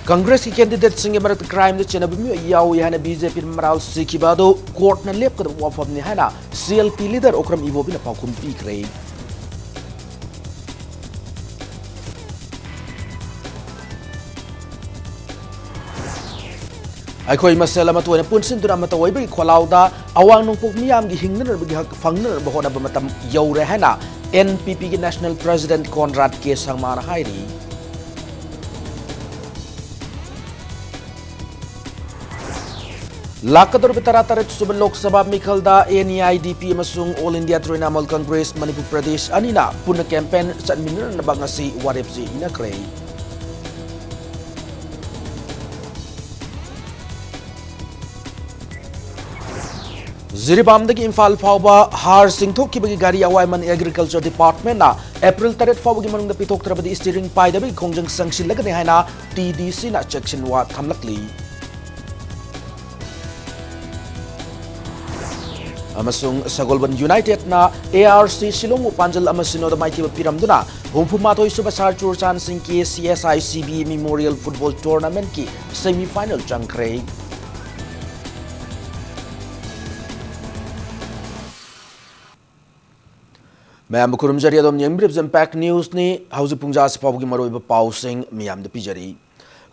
Congress की candidate सिंगे मरत crime de chena bimi yaw ya na BJP maral sikibado court na lep kada wafam ni hana CLP leader okram ibo bina pakum pi krei Aikoi masela matu na punsin duna mata wai bi kholauda awang nong pok miyam gi hingna bi hak fangna ba hona ba matam yaw re hana NPP ki National President Conrad K Sangmar hairi Lakador bitara taret subal Lok Sabha Mikhalda NEIDP amasung All India Trinamool Congress Manipur Pradesh anina puna campaign chanminna na bangasi warepsi inakrei Ziribamdagi Imphal Fauba har singthok kibagi gari awaiman Agriculture Department na April taret fawagi manungda pitok trabadi steering paidabagi khongjang sangsilagani haina TDC na section wa thamlakli Amasung Sagolban United na ARC Shillong Panjal Amasino da Maiki Piramduna Humpumatoi Subasar Churchan Singki CSICB Memorial Football Tournament ki semi-final jangkrei Ma'am kurum jari adom nyembrib impact news ni hausi pungja sipabugi maroi ba pausing miyam da pijari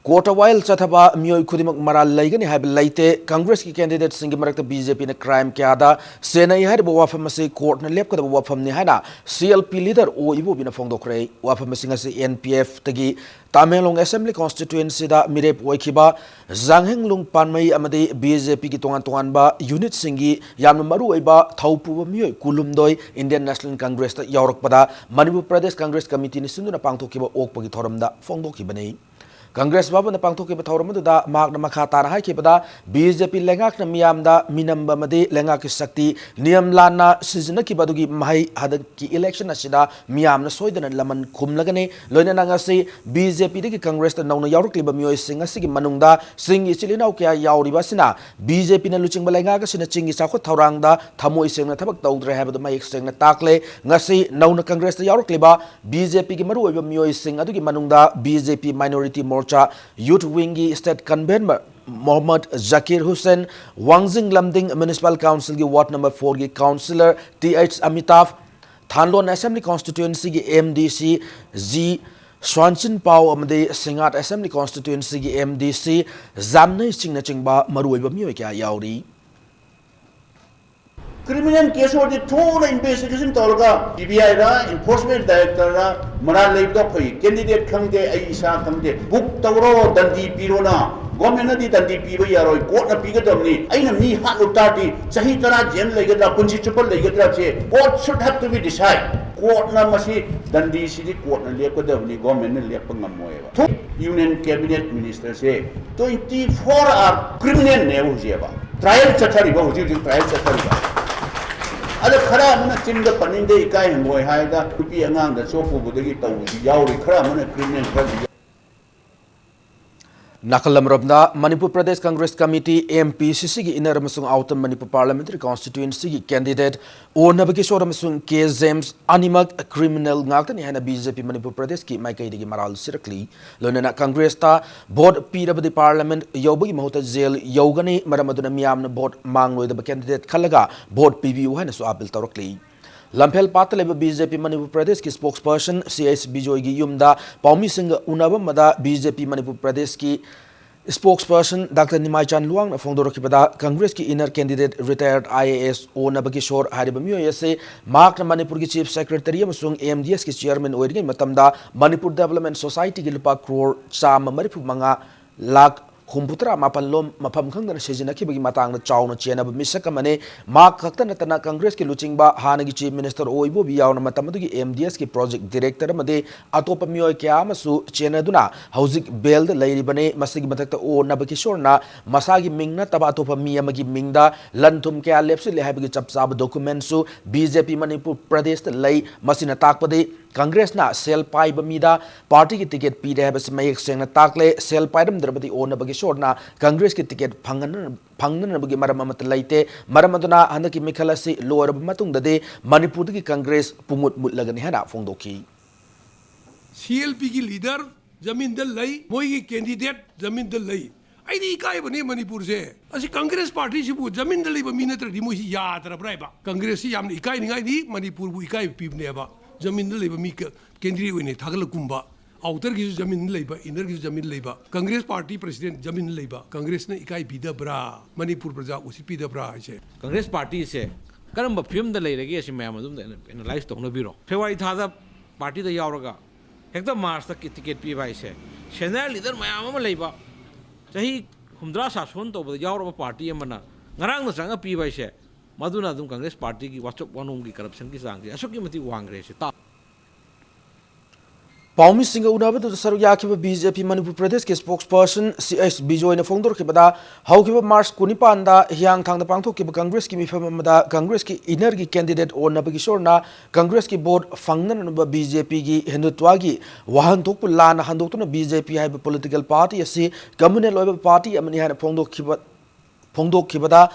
Quarter while Chathaba Mio Kudimak Maral Lagan have laite Congress ki candidate singi marakta BJP na crime kyada Sena had wafamasi court na lepka wafam ni hana CLP leader o ibo bina fongdokre wafamasi si NPF tagi Tamelong Assembly constituency da mirep oikiba Zangheng Lung Panmai amade BJP ki tongan ba unit singi yamna maru oiba thaupu mio kulumdoi Indian National Congress ta yaurok pada Manipur Pradesh Congress Committee ni sinduna pangthokiba okpagi thoramda fongdokibani Congress Babu na pangthoki ba thawram da mak na makha na hai ki pada BJP lengak na miyam da minamba made lengak ki sakti niyam lana sizna ki badugi mahai hadak ki election asida miyam na soidana laman khumlagane loina na ngasi BJP de ki Congress ta nauna yauruk liba mioi singa sigi manungda singi chilinau kya yauri basina BJP na luching ba lengak sina chingi sakho thawrang da thamoi sengna thabak tawdre ha ba mai sengna takle ngasi nauna Congress ta yauruk liba BJP ki maru ba mioi sing adugi manungda BJP minority Youth Wingi State Convener Mohammad Zakir Hussain Wangjing Lamding Municipal Council ki Ward number 4 ki Councillor TH Amitav Thanlon Assembly Constituency ki MDC Z Swanchin Pau amade Singat Assembly Constituency ki MDC Zamnai Chingna Chingba Maruiba Mio kya yauri Criminal case or the total investigation tolga DBI ra enforcement director ra mara leibda khoi candidate khangde aisa khangde book tawro dandi piro na government di dandi piba yaroi court na piga damni aina mi hat utati sahi tara jail legada punji chupal legada che court should have to be decide court na masi dandi sidi court na lep kadamni government na lep ngamoeba union cabinet minister se 24 are criminal ne hujeba trial chathari ba huji trial chathari ba Ada khara mana chinga paninde ikai hangoi haida tupi angang da sofu budagi tawuji yauri khara mana criminal khara Nakalam Rabna, Manipur Pradesh Congress Committee MPCC ki inner amasung outer Manipur Parliamentary Constituency ki candidate o nabakishore amasung K James animak criminal ngakta ni hana BJP Manipur Pradesh ki maikai digi maral sirakli lonena Congress ta board PWD Parliament yobagi mahuta jail yogani maramaduna miyamna board mangloi da candidate khalaga board PBU hana so appeal tawrakli Lamphel Pataleba BJP Manipur Pradesh ki spokesperson CS Bijoy gi yumda Paumi Singh unaba mada BJP Manipur Pradesh ki spokesperson Dr. Nimai Chan Luang na fongdoro ki pada Congress ki inner candidate retired IAS o nabakishore hariba miyo yase Mark na Manipur ki chief secretary amasung AMDS ki chairman oiringai matamda Manipur Development Society ki lupa crore chama maripu manga lakh Humputra mapalom mapam khang na sejina ki bagi matang na chaw na chena ba misaka mane ma khakta na tana Congress ki luching ba hana gi chief minister oibo biyaw na matamadu gi MDS ki project director made atopa miyoy kya masu chena duna hauzik bel da lairi bane masigi matakta o na bakishor na masagi mingna taba atopa miya magi mingda lantum kya lepsi le habi gi chapsab document su BJP Manipur Pradesh ta lai masina takpade Congress na sel pai bamida party ki ticket pi de bas mai seng na takle sel pai dam drabadi on bagi short na Congress ki ticket phangnan bagi maram amat laite maram aduna handa ki mikhalasi lower matung dade Manipur ki Congress pumut mut lagani hana fongdoki CLP ki leader जमीन दल लई मोई candidate जमीन दल लई आई इकाई बने मणिपुर से असि कांग्रेस पार्टी से जमीन दल लेबा मीन नत्रदि मोई यादरब्राइबा कांग्रेस से याम इकाई निगाई दी मणिपुर बु इकाई पीबनेबा जमीन दल लेबा मी कैंडिडेट ओइने थागल कुंबा आउटर की जमीन लेबा इनर की जमीन लेबा कांग्रेस पार्टी प्रेसिडेंट जमीन लेबा कांग्रेस ने इकाई पीदब्रा मणिपुर प्रजा उसी पीदब्रा है कांग्रेस पार्टी से करम फिल्म लेरगे मैम एनालाइज तौनबीरो फेब्रुआरी था पार्टी यावरगा हेक्ट मार्च तक टिकेट पीबा है सीनियर लीडर मैम चाही हुमद्रा शासन तब यावरब पार्टी चंग पीबा है मधुना कांग्रेस पार्टी की वाचप वानों की करप्शन की चांग असुकी वांग्रे पाउमी सिंह उनाबद सरुक याखिब बीजेपी मणिपुर प्रदेश के स्पोक्सपर्सन CS बिजोय ने फोंदोरखिबदा हौखिब मार्च 19 दा हियांग थांगदा पांगथोखिब कांग्रेस की मिफम अमदा कांग्रेस की इनर की कैंडिडेट ओनबगी सोरना कांग्रेस की बोर्ड फंगनन बीजेपी की हिंदुत्व की वाहन थोक लान हंदोक्तुना बीजेपी हाइब पॉलिटिकल पार्टी असि कम्युनल ओइब पार्टी अमनि हाना फोंदोखिबदा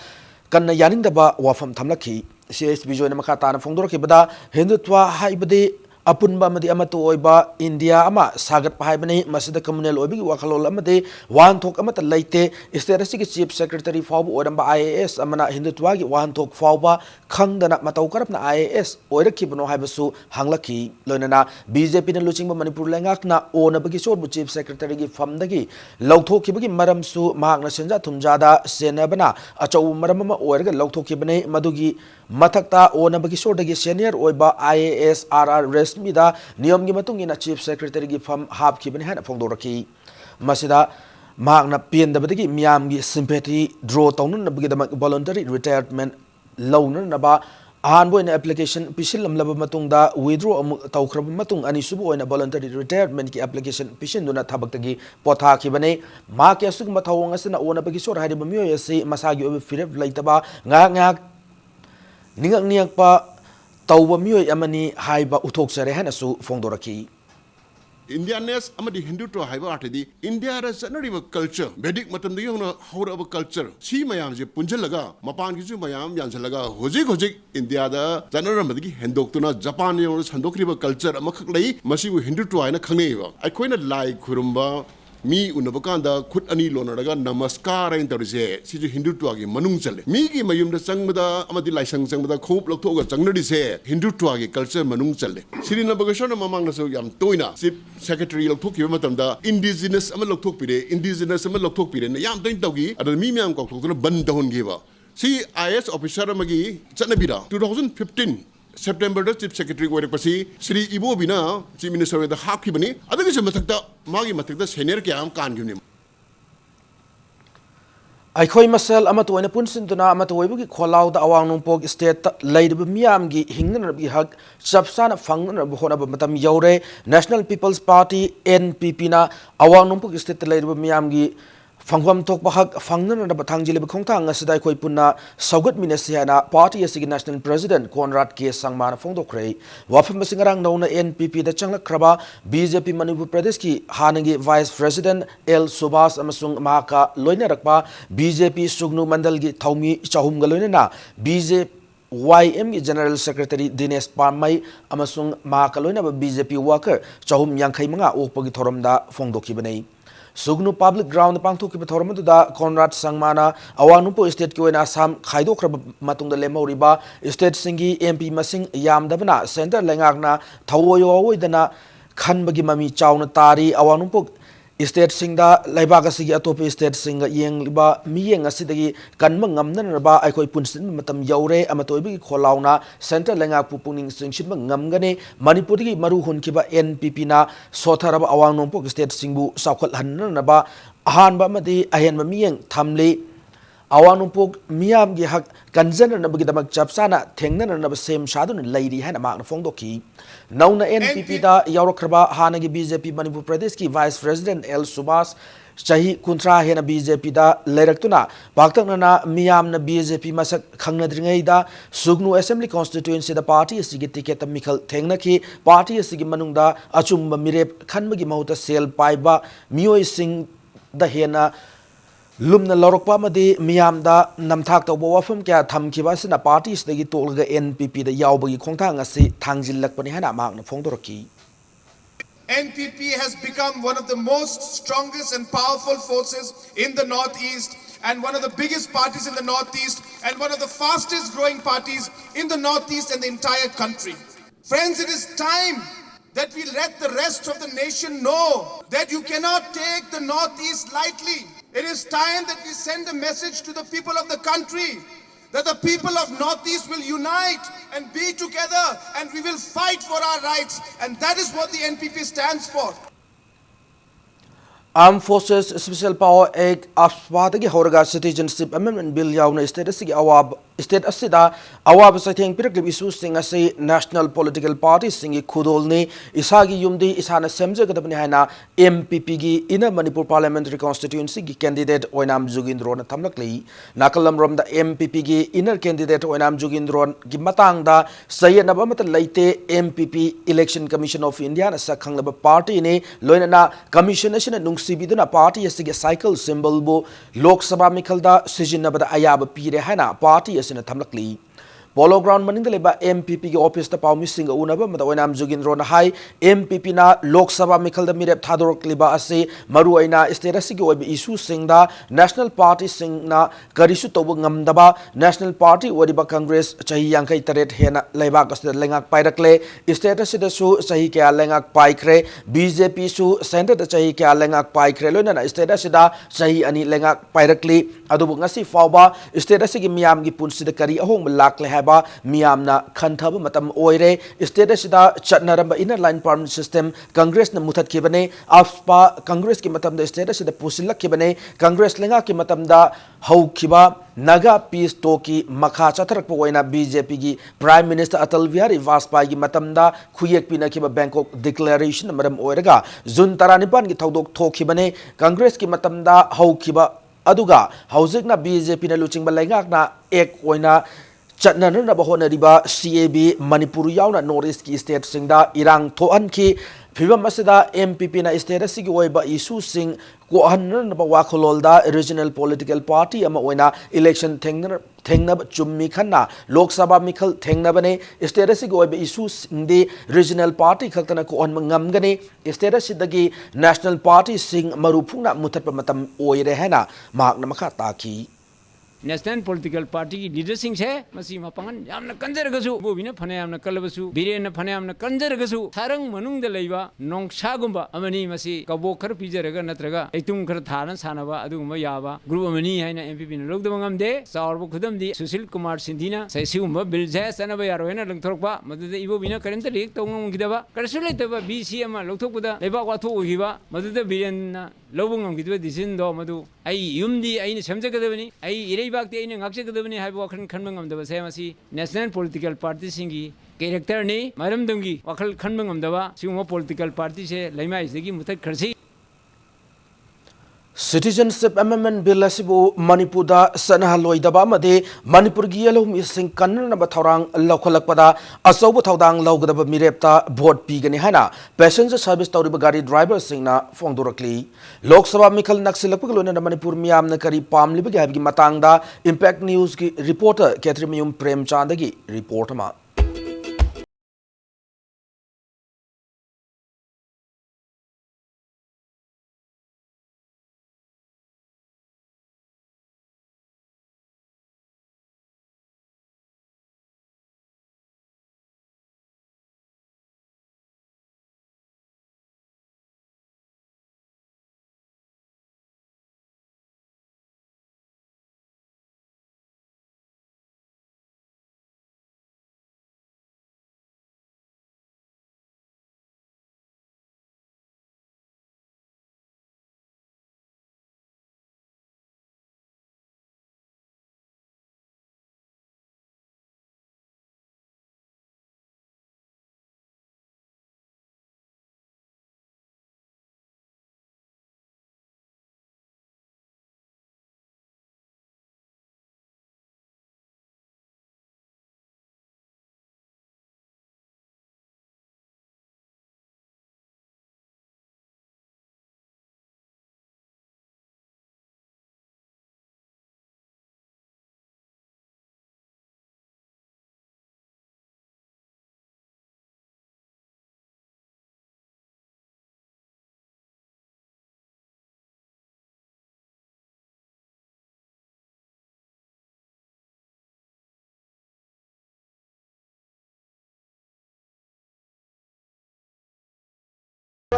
कन्ना यानिंगदबा वाफम थमलखि CS बिजोय ने मखा ताना फोंदोरखिबदा हिंदुत्व हाइबदे अपुनबा इंडिया सागत पाइबने कम्युनल वाखलोल वाहनथोक लेते स्टेट की चीफ सेक्रेटरी फाव IAS हिंदुत्व की वाहनथोक फाव खंगदना मतौ करपना IAS ओरखिबनो हाइबसु हांगलखि लोनना बीजेपी ने लुचिंग मणिपुर लेंगाकना ओनबगी सोरबु चीफ सेक्रेटरी की फमदगी लौथोखिबगी मरमसु महाकना सेंजा थुमजादा सेनबना अचौ मरम ओरग लौथोखिबने मदुगी मथक्ता ओनबगी सोरदगी सीनियर ओइबा IAS RR रेस्मीदा नियम की मतुंगिना चीफ सेक्रेटरी की फम हापखिबने हाना फोंदोरखि मसिदा महाकना पेंदबदगी मियाम की सिंपैथी ड्रॉ तौननबगीदमक वॉलंटरी रिटायरमेंट लौननबा अहानबो इन एप्लीकेशन पिसिलमलब मतुंगदा विथड्रॉ अमुक तौखरब मतुंग अनिसुबो इन वॉलंटरी रिटायरमेंट की एप्लीकेशन पिसिनदुना थबक्तगी पोथाखिबने मा के असुग मथौंग असना ओनबगी सोर हारिब मियोय असि मसागी ओब फिरेब लैतबा ngak निंगक नियकपा तौब मियोय अमनी हाइबा उथोकसरे हैनसु फोंदोरखि Indianness amadi Hinduत्व हाइबा आठदी इंडिया रा चनरिब कल्चर वैदिक मतम दगी होना हौरब कल्चर सी मयाम जे पुंजलगा मपान किसु मयाम यानसलगा होजिक होजिक इंडिया दा चनरमदगी हेंदोक्तुना जापान यो संदोक्रिब कल्चर अमखक लई मसिबु हिंदुत्व हाइना खंगनेबा अखोइना लाई खुरुम्बा मी उनबकांदा खुद अनि लोनरगा नमस्कार इन तरिसे सिजु हिंदुत्व की मनुंग चले मी की मयुमदा संगदा अमदि लाइसंग संगदा खोप लखथोगा चंगनदिसे हिंदुत्व की कल्चर मनुंग चले श्रीनबगेश्वर ममांगनसो याम तोइना चीफ सेक्रेटरी लखथोकिबा मतमदा इंडिजिनस अम लखथोकपिरे इंडिजिनस अम लखथोकपिरे याम तोइन तौगी अद मी म्याम कौथोकतुना बन तहोनगेबा सी IAS officer अमगी चनबिरा 2015 September the Chief Secretary Gorekpasi, Sri Ibo Bina, Chief Minister of the Hakibani, other is a Matakta, Magi Matakta, Senior Kiam Kangunim. अखोई मसल अमतोइन पुनसिंतुना अमतोइबगी खोलाउदा अवांगनुंपोग स्टेट लैदब मियामगी हिंगनरबी हक चपसाना फंगनरब होनब मतम यौरे नेशनल पीपल्स पार्टी NPP ना अवांगनुंपोग स्टेट लैदब मियामगी फंगवम थोकबा हक फंगनरब थांगजिलब खोंथांग असदा अखोई पुन्ना सौगत मिनेसियाना पार्टी असगी नेशनल प्रेसिडेंट कोनराड के संगमान फोंदोखरे वाफम सिंगरांग नौना NPP दा चंगलखरबा BJP मणिपुर प्रदेश की हानगी वाइस प्रेसिडेंट L सुभाष अमसुंग माका लोइनरकबा BJP सुगनु मंडल की थौमी चाहुमगा लोइनना YM की जनरल सेक्रेटरी दिनेश पारमई अमसुंग माका लोइनबा BJP वर्कर चाहुम यांखै मंगा ओकपगी थोरमदा फोंदोखिबनै सुगनु पब्लिक ग्राउंड पांथोखिबा थोरमदुदा कोनराड संगमाना अवानुपो स्टेट की ओइना आसाम खाइदोखरब मतुंगदा लेमौरिबा स्टेट सिंगी MP मसिंग यामदबना सेंटर लेंगाकना थवोयोइदना खनबगी ममी चाउना तारी अवानुपो स्टेट सिंगदा लेबाक असगी अतोप स्टेट सिंग येंगलिबा मियेंग असिदगी कनम ngamnanaba अखोई पुनसिन मतम you're अमतोइबगी खोलाउना centre लेंगाक पुपुनिंग सिंगसिनबा ngamgane मणिपुरगी Maru हुनखिबा NPP ना सोथरब अवांगनोंपो स्टेट सिंगबु साखल हन्ननबा अहानबा मदि अहेनबा मियेंग थमले अवानुपोग मियाम की हक कंजननबगीदमक चपसाना थेंगननब सेम सादुन लैरी हैना मागना फोंदोखि नौना NPP दा यावरखरबा हानगी BJP मणिपुर प्रदेश की वाइस प्रेसिडेंट L सुभाष चाही कुंत्रा हेना BJP दा लेरक्तुना पाक्तकना मियामना BJP मसक खंगनद्रिंगैदा सुगनु असेंबली कॉन्स्टिट्यूएंसी दा पार्टी असिगी टिकेट मिखल थेंगनखि पार्टी असिगी मनुंगदा अचुम मिरेप खनबगी महुता सेल पाइबा मियोय सिंग दा हेना लुमना लौरकपा मदि मियामदा नमथाक तौबा वाफम क्या थमखिबासिना पार्टीसदगी तोलगा NPP दा यावबगी खोंथांग असि थांजिल्लकपनि हाना मागना फोंदोरखि NPP has become one of the most strongest and powerful forces in the Northeast and one of the biggest parties in the Northeast and one of the fastest growing parties in the Northeast and the entire country. Friends, it is time that we let the rest of the nation know that you cannot take the Northeast lightly. It is time that we send a message to the people of the country that the people of Northeast will unite and be together and we will fight for our rights. And that is what the NPP stands for. Armed Forces Special Power Act Aswadagi Horaga Citizenship Amendment Bill yauna state asida awab satheng pirak issue sing ase National Political Party singi khudolni isagi yumdi isana semjagadabni haina MPP gi ina Manipur Parliamentary Constituency gi candidate Oinam Jugindron thamlakli nakalam rom da MPP gi inner candidate Oinam Jugindron gi matang da sayanaba mat laite MPP Election Commission of India na sakhanglaba party ne loinana commission asina Sibiduna party asige cycle symbol bo Lok Sabha Mikhalda Sijinabada Ayaba Pire Hana party as in a Tamlakli. Polo ground maning leba MPP ki office ta pau missing unaba mata Oinam Jugindron hai MPP na Lok Sabha Mikhalda mirep thadorok liba ase maru aina statesigi oibe issue singda National Party singna karisu tobu ngamdaba National Party wadiba Congress chahi yangkai taret hena leba kasida lengak pairakle status da su sahi kya lengak paikre BJP su center da chahi kya lengak paikre loina na status da sahi ani lengak pairakli adubu ngasi fawba status gi miyam gi punsida kari ahong lakle Miyamna Kantaba Matam Oire, status da Chatnaramba inner line permanent system, Congress na Mutat Kibane, AFSPA, Congress ki Matam the status da Pusila Kibane, Congress Lenga ki Matam da Hau Kiba, Naga Peace Toki, Makha Chatrakpoina, BJP gi, Prime Minister Atal Bihari Vajpayee gi Matam da Khuyek Pina Kiba Bangkok Declaration Madam Oirega, Zun Taranipan ki Thaudok Thokibane, Congress ki Matam da Hau Kiba Aduga, Hausik na BJP na Luching Balengak na Ek Oina. Chatnan na bahona riba CAB Manipur yauna Northeast ki state singda irang thoan ki phibam asida MPP na state asigi oiba issue sing ko han na ba wakhololda regional political party ama oina election thengnab chummi khanna Lok Sabha mikhal thengnabane state asigi oiba issue singdi regional party khaltana ko on ngamgani state asidagi national party sing marupungna mutatpa matam oire hena mahakna makha taki National Political Party leadership है मसी मपांगन यामना Kanjar गसु बोबिना फने यामना कलबसु villain फने यामना Kanjar गसु थारंग मनुंग the लैबा नोंगसागुंबा अमनी मसी कबो खर पिजरगा नत्रगा एतुम खर थाना सानबा अदुगुंबा याबा group अमनी हैना MPP न लोकदम ngamde चावरबो खुदमदी Sushil Kumar सिंधिना सैसिगुंबा bill जे सनबा यारोयना लंगथोरबा मदुदे इबोबिना करेंत lake तोंगमगिदबा करसु लेतबा BC अमा लोकथोकबदा लेबा वाथो ओगिबा मदुदे बिरेन लौबंगमगिदबा डिसिजन दो मदु आई युमदी आइने समजगदबनी आई इरेबाक्ति आइने ngakjagdabani haiba wakhal khanba ngamdaba se masi national political party singi character ni maramdamgi wakhal khanba ngamdaba siguma political party se laimai sigi muthak kharsi Citizenship Amendment Bill asibu Manipur da sanahaloidaba amade Manipur gi yelom ising kannana bathorang lokholakpada asobu thodang lawgadaba mirepta vote pigani hana passenger service tawriba gari driver singna fongdorakli Lok Sabha mikhal naksilapagolona Manipur miyamna kari pamlibagi habgi matangda Impact News ki reporter Ketrimiyum Premchandagi report ma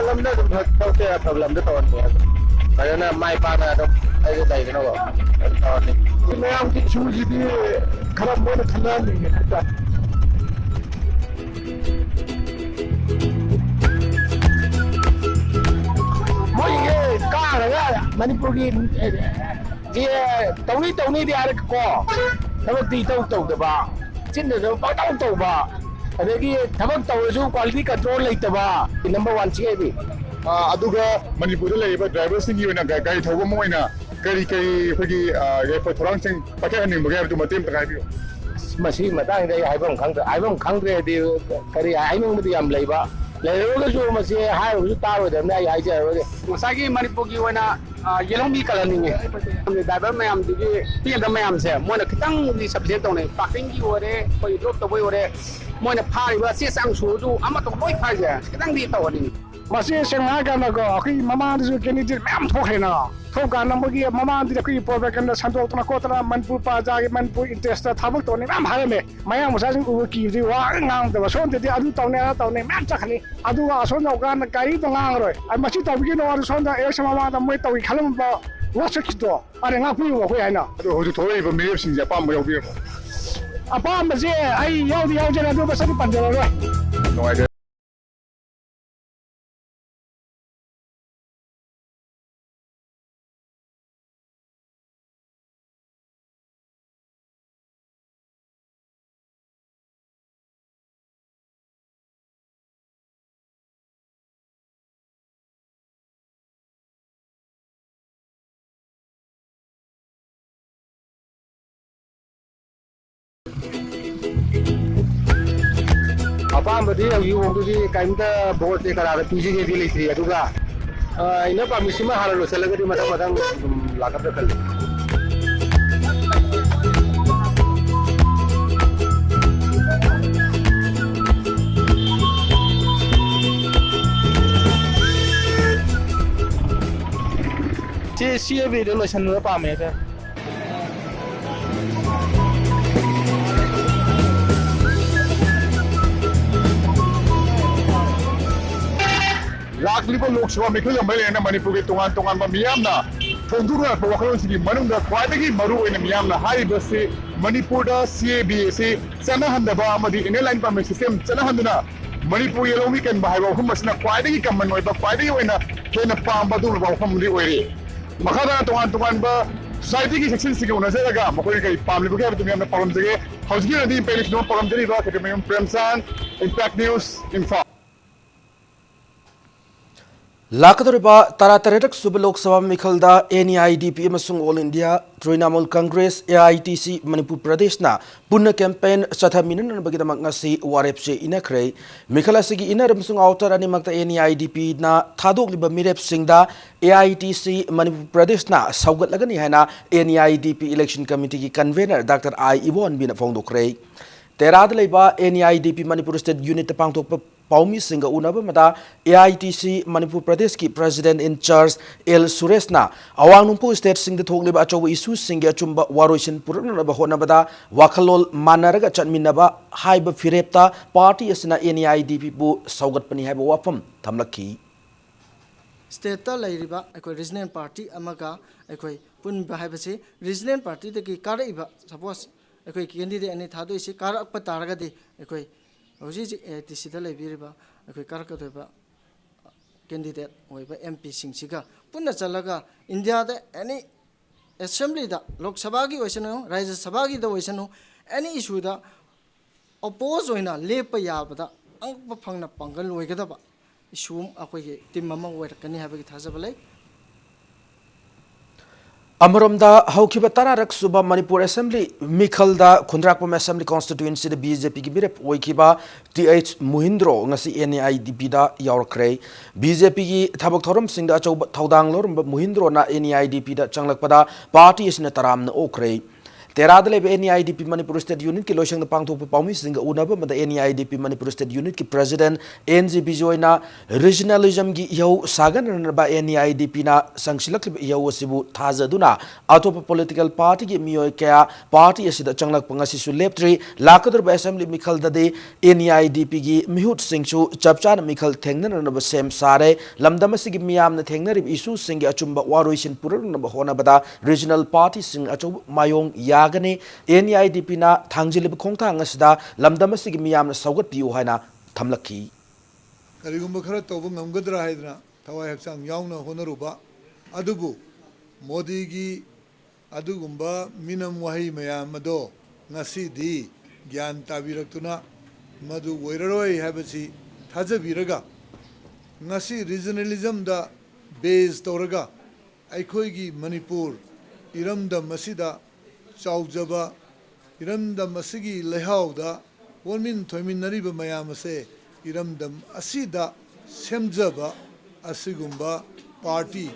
ꯂꯝꯗ ꯑꯗꯨꯝ ꯊꯣꯛꯇꯦ ꯑꯐꯕ ꯂꯝꯗ ꯇꯧꯔꯅꯤ ꯐꯖꯅ ꯃꯥꯏ ꯄꯥꯛꯅ ꯑꯗꯨꯝ ꯑꯩꯁꯨ ꯂꯩꯗꯅꯀꯣ ꯇꯧꯔꯅꯤ ꯃꯌꯥꯝꯒꯤ ꯏꯁꯨꯁꯤꯗꯤ ꯈꯔ ꯃꯣꯏꯅ ꯈꯟꯅꯍꯟꯅꯤꯡꯉꯦ ꯍꯥꯏꯇꯥꯔꯦ ꯃꯣꯏꯒꯤ ꯀꯥꯔꯒ ꯃꯅꯤꯄꯨꯔꯒꯤ ꯇꯧꯅꯤꯗꯤ ꯍꯥꯏꯔꯒꯀꯣ ꯊꯕꯛꯇꯤ ꯏꯇꯧ ꯇꯧꯗꯕ ꯆꯤꯟꯗꯁꯨ ꯄꯪꯇꯧ ꯇꯧꯕ ꯑꯗꯒꯤ ꯊꯕꯛ ꯇꯧꯔꯁꯨ ꯀ꯭ꯋꯥꯂꯤꯇꯤ ꯀꯟꯇ꯭ꯔꯣꯜ ꯂꯩꯇꯕ ꯅꯝꯕꯔ 1 ꯁꯤ ꯑꯗꯨꯒ ꯃꯅꯤꯄꯨꯔꯗ ꯂꯩꯔꯤꯕ ꯗ꯭ꯔꯥꯏꯚꯔꯁꯤꯡꯒꯤ ꯑꯣꯏꯅ ꯒꯥꯔꯤ ꯊꯧꯕ ꯑꯃ ꯑꯣꯏꯅ ꯀꯔꯤ ꯑꯩꯈꯣꯏꯒꯤ ꯌꯥꯏꯐ ꯊꯧꯔꯥꯡꯁꯤꯡ ꯄꯥꯏꯈꯠꯍꯟꯅꯤꯡꯕꯒꯦ ꯍꯥꯏꯕꯗꯨ ꯃꯇꯦꯡ ꯑꯃꯇ ꯍꯥꯏꯕꯤꯌꯨ ꯃꯁꯤꯒꯤ ꯃꯇꯥꯡꯗ ꯑꯩ ꯍꯥꯏꯐꯝ ꯈꯪꯗ꯭ꯔꯦꯗꯤ ꯀꯔꯤ ꯍꯥꯏꯅꯤꯡꯕꯗꯤ ꯌꯥꯝ ꯂꯩꯕ ꯂꯩꯔꯒꯁꯨ ꯃꯁꯤ ꯍꯥꯏꯔꯨꯕꯁꯨ ꯇꯥꯔꯣꯏꯗꯕꯅꯤ ꯑꯩ ꯍꯥꯏꯖꯔꯔꯣꯏꯒꯦ ꯉꯁꯥꯏꯒꯤ ꯃꯅꯤꯄꯨꯔꯒꯤ ꯑꯣꯏꯅ ꯌꯦꯜꯍꯧꯃꯤ ꯀꯜꯍꯟꯅꯤꯡꯉꯦ ꯗ꯭ꯔꯥꯏꯚꯔ ꯃꯌꯥꯝꯗꯨꯒꯤ ꯄꯤꯒꯗꯕ ꯃꯌꯥꯝꯁꯦ ꯃꯣꯏꯅ ꯈꯤꯇꯪꯗꯤ ꯁꯕꯁꯤꯗꯦꯠ ꯇꯧꯅꯩ ꯄꯥꯔꯀꯤꯡꯒꯤ ꯑꯣꯏꯔꯦ ꯑꯩꯈꯣꯏ ꯗ꯭ꯔꯣꯞ ꯇꯧꯕꯩ ꯑꯣꯏꯔꯦ ꯃꯣꯏꯅ ꯐꯥꯔꯤꯕ ꯆꯦ ꯆꯥꯡ ꯁꯨꯔꯁꯨ ꯑꯃꯠꯇ ꯂꯣꯏ ꯐꯥꯏꯁꯦ ꯈꯤꯇꯪꯗꯤ ꯇꯧꯍꯟꯅꯤꯡꯉꯤ ꯃꯁꯤ ꯁꯦꯡꯅ ꯍꯥꯏꯔꯀꯥꯟꯗꯀꯣ ꯑꯩꯈꯣꯏꯒꯤ ꯃꯃꯥꯡꯗꯁꯨ ꯀꯦꯟꯗꯤꯗꯦꯠ ꯃꯌꯥꯝ ꯊꯣꯛꯈ꯭ꯔꯦꯅ ꯊꯣꯛꯀꯥꯟꯗ ꯃꯣꯏꯒꯤ ꯃꯃꯥꯡꯗꯗꯤ ꯑꯩꯈꯣꯏꯒꯤ ꯄ꯭ꯔꯣꯕꯦꯀꯟꯗ ꯁꯟꯗꯣꯛꯇꯅ ꯈꯣꯠꯇꯅ ꯃꯅꯤꯄꯨꯔ ꯄ꯭ꯔꯖꯥꯒꯤ ꯃꯅꯤꯄꯨꯔ ꯏꯟꯇꯔꯦꯁꯇ ꯊꯕꯛ ꯇꯧꯅꯤ ꯃꯌꯥꯝ ꯍꯥꯏꯔꯝꯃꯦ ꯃꯌꯥꯡ ꯃꯆꯥꯁꯤꯡ ꯎꯕ ꯀꯤꯕꯗꯤ ꯋꯥ ꯉꯥꯡꯗꯕ ꯁꯣꯝꯗꯗꯤ ꯑꯗꯨ ꯇꯧꯅꯤ ꯑꯗꯥ ꯇꯧꯅꯤ ꯃꯌꯥꯝ ꯆꯠꯈꯅꯤ ꯑꯗꯨꯒ ꯑꯁꯣꯝ ꯌꯧꯀꯥꯟꯗ ꯒꯥꯔꯤꯗꯣ ꯉꯥꯡꯉꯔꯣꯏ ꯃꯁꯤ ꯇꯧꯕꯤꯒꯅꯣ ꯑꯗꯨ ꯁꯣꯝꯗ ꯑꯦꯂꯦꯛꯁꯟ ꯃꯃꯥꯡꯗ ꯃꯣꯏ ꯇꯧꯏ ꯈꯜꯂꯝꯕ ꯋꯥꯁꯛꯈꯤꯗꯣ ꯑꯗ ꯉꯥꯛꯄꯤꯌꯨ ꯑꯩꯈꯣꯏ ꯍꯥꯏꯅ ꯑꯗꯣ ꯍꯧꯖꯤꯛ ꯊꯣꯛꯂꯛꯏꯕ ꯃꯤꯔꯦꯞꯁꯤꯡꯁꯦ ꯑꯄꯥꯝꯕ ꯌꯥꯎꯕꯤꯔꯕꯣ ꯑꯄꯥꯝꯕꯁꯦ ꯑꯩ ꯌꯥꯎꯖꯔꯦ ꯑꯗꯨ ꯃꯁꯛꯇꯤ ꯄꯟꯖꯔꯔꯣꯏ ꯅꯨꯡꯉꯥꯏꯖꯔꯦ ꯑꯄꯥꯝꯕꯗꯤ ꯍꯧꯖꯤꯛ ꯐꯥꯎꯕꯗꯤ ꯀꯔꯤꯝꯇ ꯚꯣꯠꯁꯦ ꯀꯅꯥꯗ ꯄꯤꯖꯒꯦꯗꯤ ꯂꯩꯇ꯭ꯔꯤ ꯑꯗꯨꯒ ꯑꯩꯅ ꯄꯥꯝꯃꯤꯁꯤꯃ ꯍꯥꯟꯅ ꯂꯣꯏꯁꯤꯜꯂꯒꯗꯤ ꯃꯊꯪ ꯑꯗꯨꯝ ꯂꯥꯛꯀꯗ꯭ꯔꯥ ꯈꯜꯂꯤ CABꯗ ꯂꯣꯏꯁꯤꯟꯕ ꯄꯥꯝꯃꯦ ꯍꯥꯏꯇꯥꯔꯦ ꯂꯥꯛꯂꯤꯕ ꯂꯣꯛ ꯁꯚꯥ ꯃꯤꯈꯜ ꯑꯃ ꯂꯩꯔꯦꯅ ꯃꯅꯤꯄꯨꯔꯒꯤ ꯇꯣꯉꯥꯟ ꯇꯣꯉꯥꯟꯕ ꯃꯤꯌꯥꯝꯅ ꯐꯣꯡꯗꯣꯛꯅꯔꯛꯄ ꯋꯥꯈꯜꯂꯣꯟꯁꯤꯡꯒꯤ ꯃꯅꯨꯡꯗ ꯈ꯭ꯋꯥꯏꯗꯒꯤ ꯃꯔꯨꯑꯣꯏꯅ ꯃꯤꯌꯥꯝꯅ ꯍꯥꯏꯔꯤꯕꯁꯤ ꯃꯅꯤꯄꯨꯔꯗ CAB ꯑꯁꯤ ꯆꯠꯅꯍꯟꯗꯕ ꯑꯃꯗꯤ ꯏꯟꯗꯤꯌꯟ ꯂꯥꯏꯟ ꯄꯔꯃꯤꯠ ꯁꯤꯁꯇꯦꯝ ꯆꯠꯅꯍꯟꯗꯨꯅ ꯃꯅꯤꯄꯨꯔ ꯌꯦꯜꯍꯧꯃꯤ ꯀꯟꯕ ꯍꯥꯏꯕ ꯋꯥꯐꯝ ꯑꯁꯤꯅ ꯈ꯭ꯋꯥꯏꯗꯒꯤ ꯀꯃꯟ ꯑꯣꯏꯕ ꯈ꯭ꯋꯥꯏꯗꯒꯤ ꯑꯣꯏꯅ ꯍꯦꯟꯅ ꯄꯥꯝꯕ ꯑꯗꯨꯒꯨꯝꯂꯕ ꯋꯥꯐꯝꯗꯤ ꯑꯣꯏꯔꯤ ꯃꯈꯥꯗ ꯇꯣꯉꯥꯟ ꯇꯣꯉꯥꯟꯕ ꯁꯣꯁꯥꯏꯇꯤꯒꯤ ꯁꯦꯛꯁꯟꯁꯤꯡꯒ ꯎꯅꯖꯔꯒ ꯃꯈꯣꯏꯅ ꯀꯔꯤ ꯄꯥꯝꯂꯤꯕꯒꯦ ꯍꯥꯏꯕꯗꯨ ꯃꯌꯥꯝꯅ ꯄꯥꯎꯗꯝꯖꯒꯦ ꯍꯧꯖꯤꯛꯀꯤ ꯑꯣꯏꯅꯗꯤ ꯏꯝꯄꯦꯛ ꯅ꯭ꯌꯨꯁꯅ ꯄꯥꯎꯗꯝꯖꯔꯤꯕ ꯀꯦꯇꯦꯃꯌꯨꯝ ꯄ꯭ꯔꯦꯝꯆꯥꯟ ꯏꯝꯄꯦꯛ ꯅ꯭ꯌꯨꯁ ꯏꯝꯐꯥꯜ ꯂꯥꯛꯀꯗꯧꯔꯤꯕ ꯇꯔꯥꯇꯔꯦꯠ ꯁꯨꯕ ꯂꯣꯛ ꯁꯚꯥ ꯃꯤꯈꯜꯗ NEIDP ꯑꯃꯁꯨꯡ all India Trinamool Congress AITC Manipur ꯄ꯭ꯔꯗꯦꯁꯅ ꯄꯨꯟꯅ ꯀꯦꯝꯄꯦꯟ ꯆꯠꯊꯃꯤꯟꯅꯅꯕꯒꯤꯗꯃꯛ ꯉꯁꯤ ꯋꯥꯔꯦꯞꯁꯦ ꯏꯅꯈ꯭ꯔꯦ ꯃꯤꯈꯜ ꯑꯁꯤꯒꯤ ꯏꯟꯅꯔ ꯑꯃꯁꯨꯡ ꯑꯥꯎꯇꯔ ꯑꯅꯤꯃꯛꯇ NEIDPꯅ ꯊꯥꯗꯣꯛꯂꯤꯕ ꯃꯤꯔꯦꯞꯁꯤꯡꯗ AITC ꯃꯅꯤꯄꯨꯔ ꯄ꯭ꯔꯗꯦꯁꯅ ꯁꯧꯒꯠꯂꯒꯅꯤ ꯍꯥꯏꯅ NEIDP ꯏꯂꯦꯛꯁꯟ ꯀꯃꯤꯇꯤꯒꯤ ꯀꯟꯚꯦꯅꯔ ꯗꯥꯛꯇꯔ I ꯏꯕꯣꯍꯟꯕꯤꯅ ꯐꯣꯡꯗꯣꯛꯈ꯭ꯔꯦ ꯇꯦꯔꯥꯗ ꯂꯩꯕ NEIDP ꯃꯅꯤꯄꯨꯔ ꯁ꯭ꯇꯦꯠ ꯌꯨꯅꯤꯠꯇ ꯄꯥꯡꯊꯣꯛꯄ ꯄꯥꯎꯃꯤꯁꯤꯡꯒ ꯎꯅꯕ ꯑꯃꯗ AITC ꯃꯅꯤꯄꯨꯔ ꯄ꯭ꯔꯗꯦꯁꯀꯤ ꯄ꯭ꯔꯦꯁꯤꯗꯦꯟꯠ ꯏꯟ ꯆꯥꯔꯖ L ꯁꯨꯔꯦꯁꯅ ꯑꯋꯥꯡ ꯅꯣꯡꯄꯣꯛ ꯁ꯭ꯇꯦꯠꯁꯤꯡꯗ ꯊꯣꯛꯂꯤꯕ ꯑꯆꯧꯕ ꯏꯁꯨꯁꯤꯡꯒꯤ ꯑꯆꯨꯝꯕ ꯋꯥꯔꯣꯏꯁꯤꯟ ꯄꯨꯔꯛꯅꯕ ꯍꯣꯠꯅꯕꯗ ꯋꯥꯈꯜꯂꯣꯟ ꯃꯥꯟꯅꯔꯒ ꯆꯠꯃꯤꯟꯅꯕ ꯍꯥꯏꯕ ꯐꯤꯔꯦꯞꯇ ꯄꯥꯔꯇꯤ ꯑꯁꯤꯅ NEIDPꯕꯨ ꯁꯧꯒꯠꯄꯅꯤ ꯍꯥꯏꯕ ꯋꯥꯐꯝ ꯊꯝꯂꯛꯈꯤ ꯁ꯭ꯇꯦꯠꯇ ꯂꯩꯔꯤꯕ ꯑꯩꯈꯣꯏ ꯔꯤꯖꯅꯦꯜ ꯄꯥꯔꯇꯤ ꯑꯃꯒ ꯑꯩꯈꯣꯏ ꯄꯨꯟꯕ ꯍꯥꯏꯕꯁꯤ ꯔꯤꯖꯅꯦꯜ ꯄꯥꯔꯇꯤꯗꯒꯤ ꯀꯥꯔꯛꯏꯕ ꯁꯄꯣꯁ ꯑꯩꯈꯣꯏ ꯀꯦꯟꯗꯤꯗꯦꯠ ꯑꯅꯤ ꯊꯥꯗꯣꯛꯏꯁꯤ ꯀꯥꯔꯛꯄ ꯇꯥꯔꯒꯗꯤ ꯑꯩꯈꯣꯏ ꯍꯧꯖꯤꯛ ꯍꯧꯖꯤꯛ AITCꯗ ꯂꯩꯕꯤꯔꯤꯕ ꯑꯩꯈꯣꯏ ꯀꯥꯔꯛꯀꯗꯧꯔꯤꯕ ꯀꯦꯟꯗꯤꯗꯦꯠ ꯑꯣꯏꯕ MPꯁꯤꯡꯁꯤꯒ ꯄꯨꯟꯅ ꯆꯠꯂꯒ ꯏꯟꯗꯤꯌꯥꯗ ꯑꯦꯅꯤ ꯑꯦꯁꯦꯝꯕ꯭ꯂꯤꯗ ꯂꯣꯛ ꯁꯚꯥꯒꯤ ꯑꯣꯏꯁꯅꯨ ꯔꯥꯖ꯭ꯌ ꯁꯚꯥꯒꯤꯗ ꯑꯣꯏꯁꯅꯨ ꯑꯦꯅꯤ ꯏꯁꯨꯗ ꯑꯣꯄꯣꯖ ꯑꯣꯏꯅ ꯂꯦꯞꯄ ꯌꯥꯕꯗ ꯑꯉꯛꯄ ꯐꯪꯅ ꯄꯥꯡꯒꯜ ꯑꯣꯏꯒꯗꯕ ꯏꯁꯨ ꯑꯩꯈꯣꯏꯒꯤ ꯇꯤꯝ ꯑꯃ ꯑꯣꯏꯔꯛꯀꯅꯤ ꯍꯥꯏꯕꯒꯤ ꯊꯥꯖꯕ ꯂꯩ ꯑꯃꯔꯣꯝꯗ ꯍꯧꯈꯤꯕ ꯇꯔꯥꯔꯛ ꯁꯨꯕ ꯃꯅꯤꯄꯨꯔ ꯑꯦꯁꯦꯝꯕ꯭ꯂꯤ ꯃꯤꯈꯜꯗ ꯈꯨꯟꯗ꯭ꯔꯥꯛꯄꯝ ꯑꯦꯁꯦꯝꯕ꯭ꯂꯤ ꯀꯣꯟꯁꯇꯤꯇ꯭ꯌꯨꯑꯦꯟꯁꯤꯗ BJPꯒꯤ ꯃꯤꯔꯦꯞ ꯑꯣꯏꯈꯤꯕ TH ꯃꯨꯍꯤꯟꯗ꯭ꯔꯣ ꯉꯁꯤ NEIDPꯗ ꯌꯥꯎꯔꯛꯈ꯭ꯔꯦ BJPꯒꯤ ꯊꯕꯛ ꯊꯧꯔꯝꯁꯤꯡꯗ ꯑꯆꯧꯕ ꯊꯧꯗꯥꯡ ꯂꯧꯔꯝꯕ ꯃꯨꯍꯤꯟꯗ꯭ꯔꯣꯅ NEIDPꯗ ꯆꯪꯂꯛꯄꯗ ꯄꯥꯔꯇꯤ ꯑꯁꯤꯅ ꯇꯔꯥꯝꯅ ꯑꯣꯛꯈ꯭ꯔꯦ Terada lebe NEIDP Manipur State Unit ki loisang na pangthok pa paumi singa unaba mada NEIDP Manipur State Unit ki President NG Bijoy na regionalism gi yau sagan na ba NEIDP na sangsilak lebe yau asibu thazaduna atopa political party gi miyoy kaya party asida changlak pangasi su leptri lakadur ba assembly mikhal dade NEIDP gi mihut singchu chapchan mikhal thengna na ba sem sare lamdam asigi miyam na thengna rib issue singi achumba waroisin purur na ba hona bada regional party sing achu mayong gani NEIDP na thangjilib khongthang asida lamdam asigi miyam na saugat piu haina thamlakhi karigumba khara tobu ngamgadra haidna thawai haksang yauna honaruba adubu modi gi adugumba minam wahi mayam mado ngasi di gyan tabiraktuna madu woiraroi habasi thajabiraga ngasi regionalism da base toraga aikoi gi manipur iramda masida chaujaba iramdam asigi lehauda wonmin thoimin nariba mayam ase iramdam asida semjaba asigumba party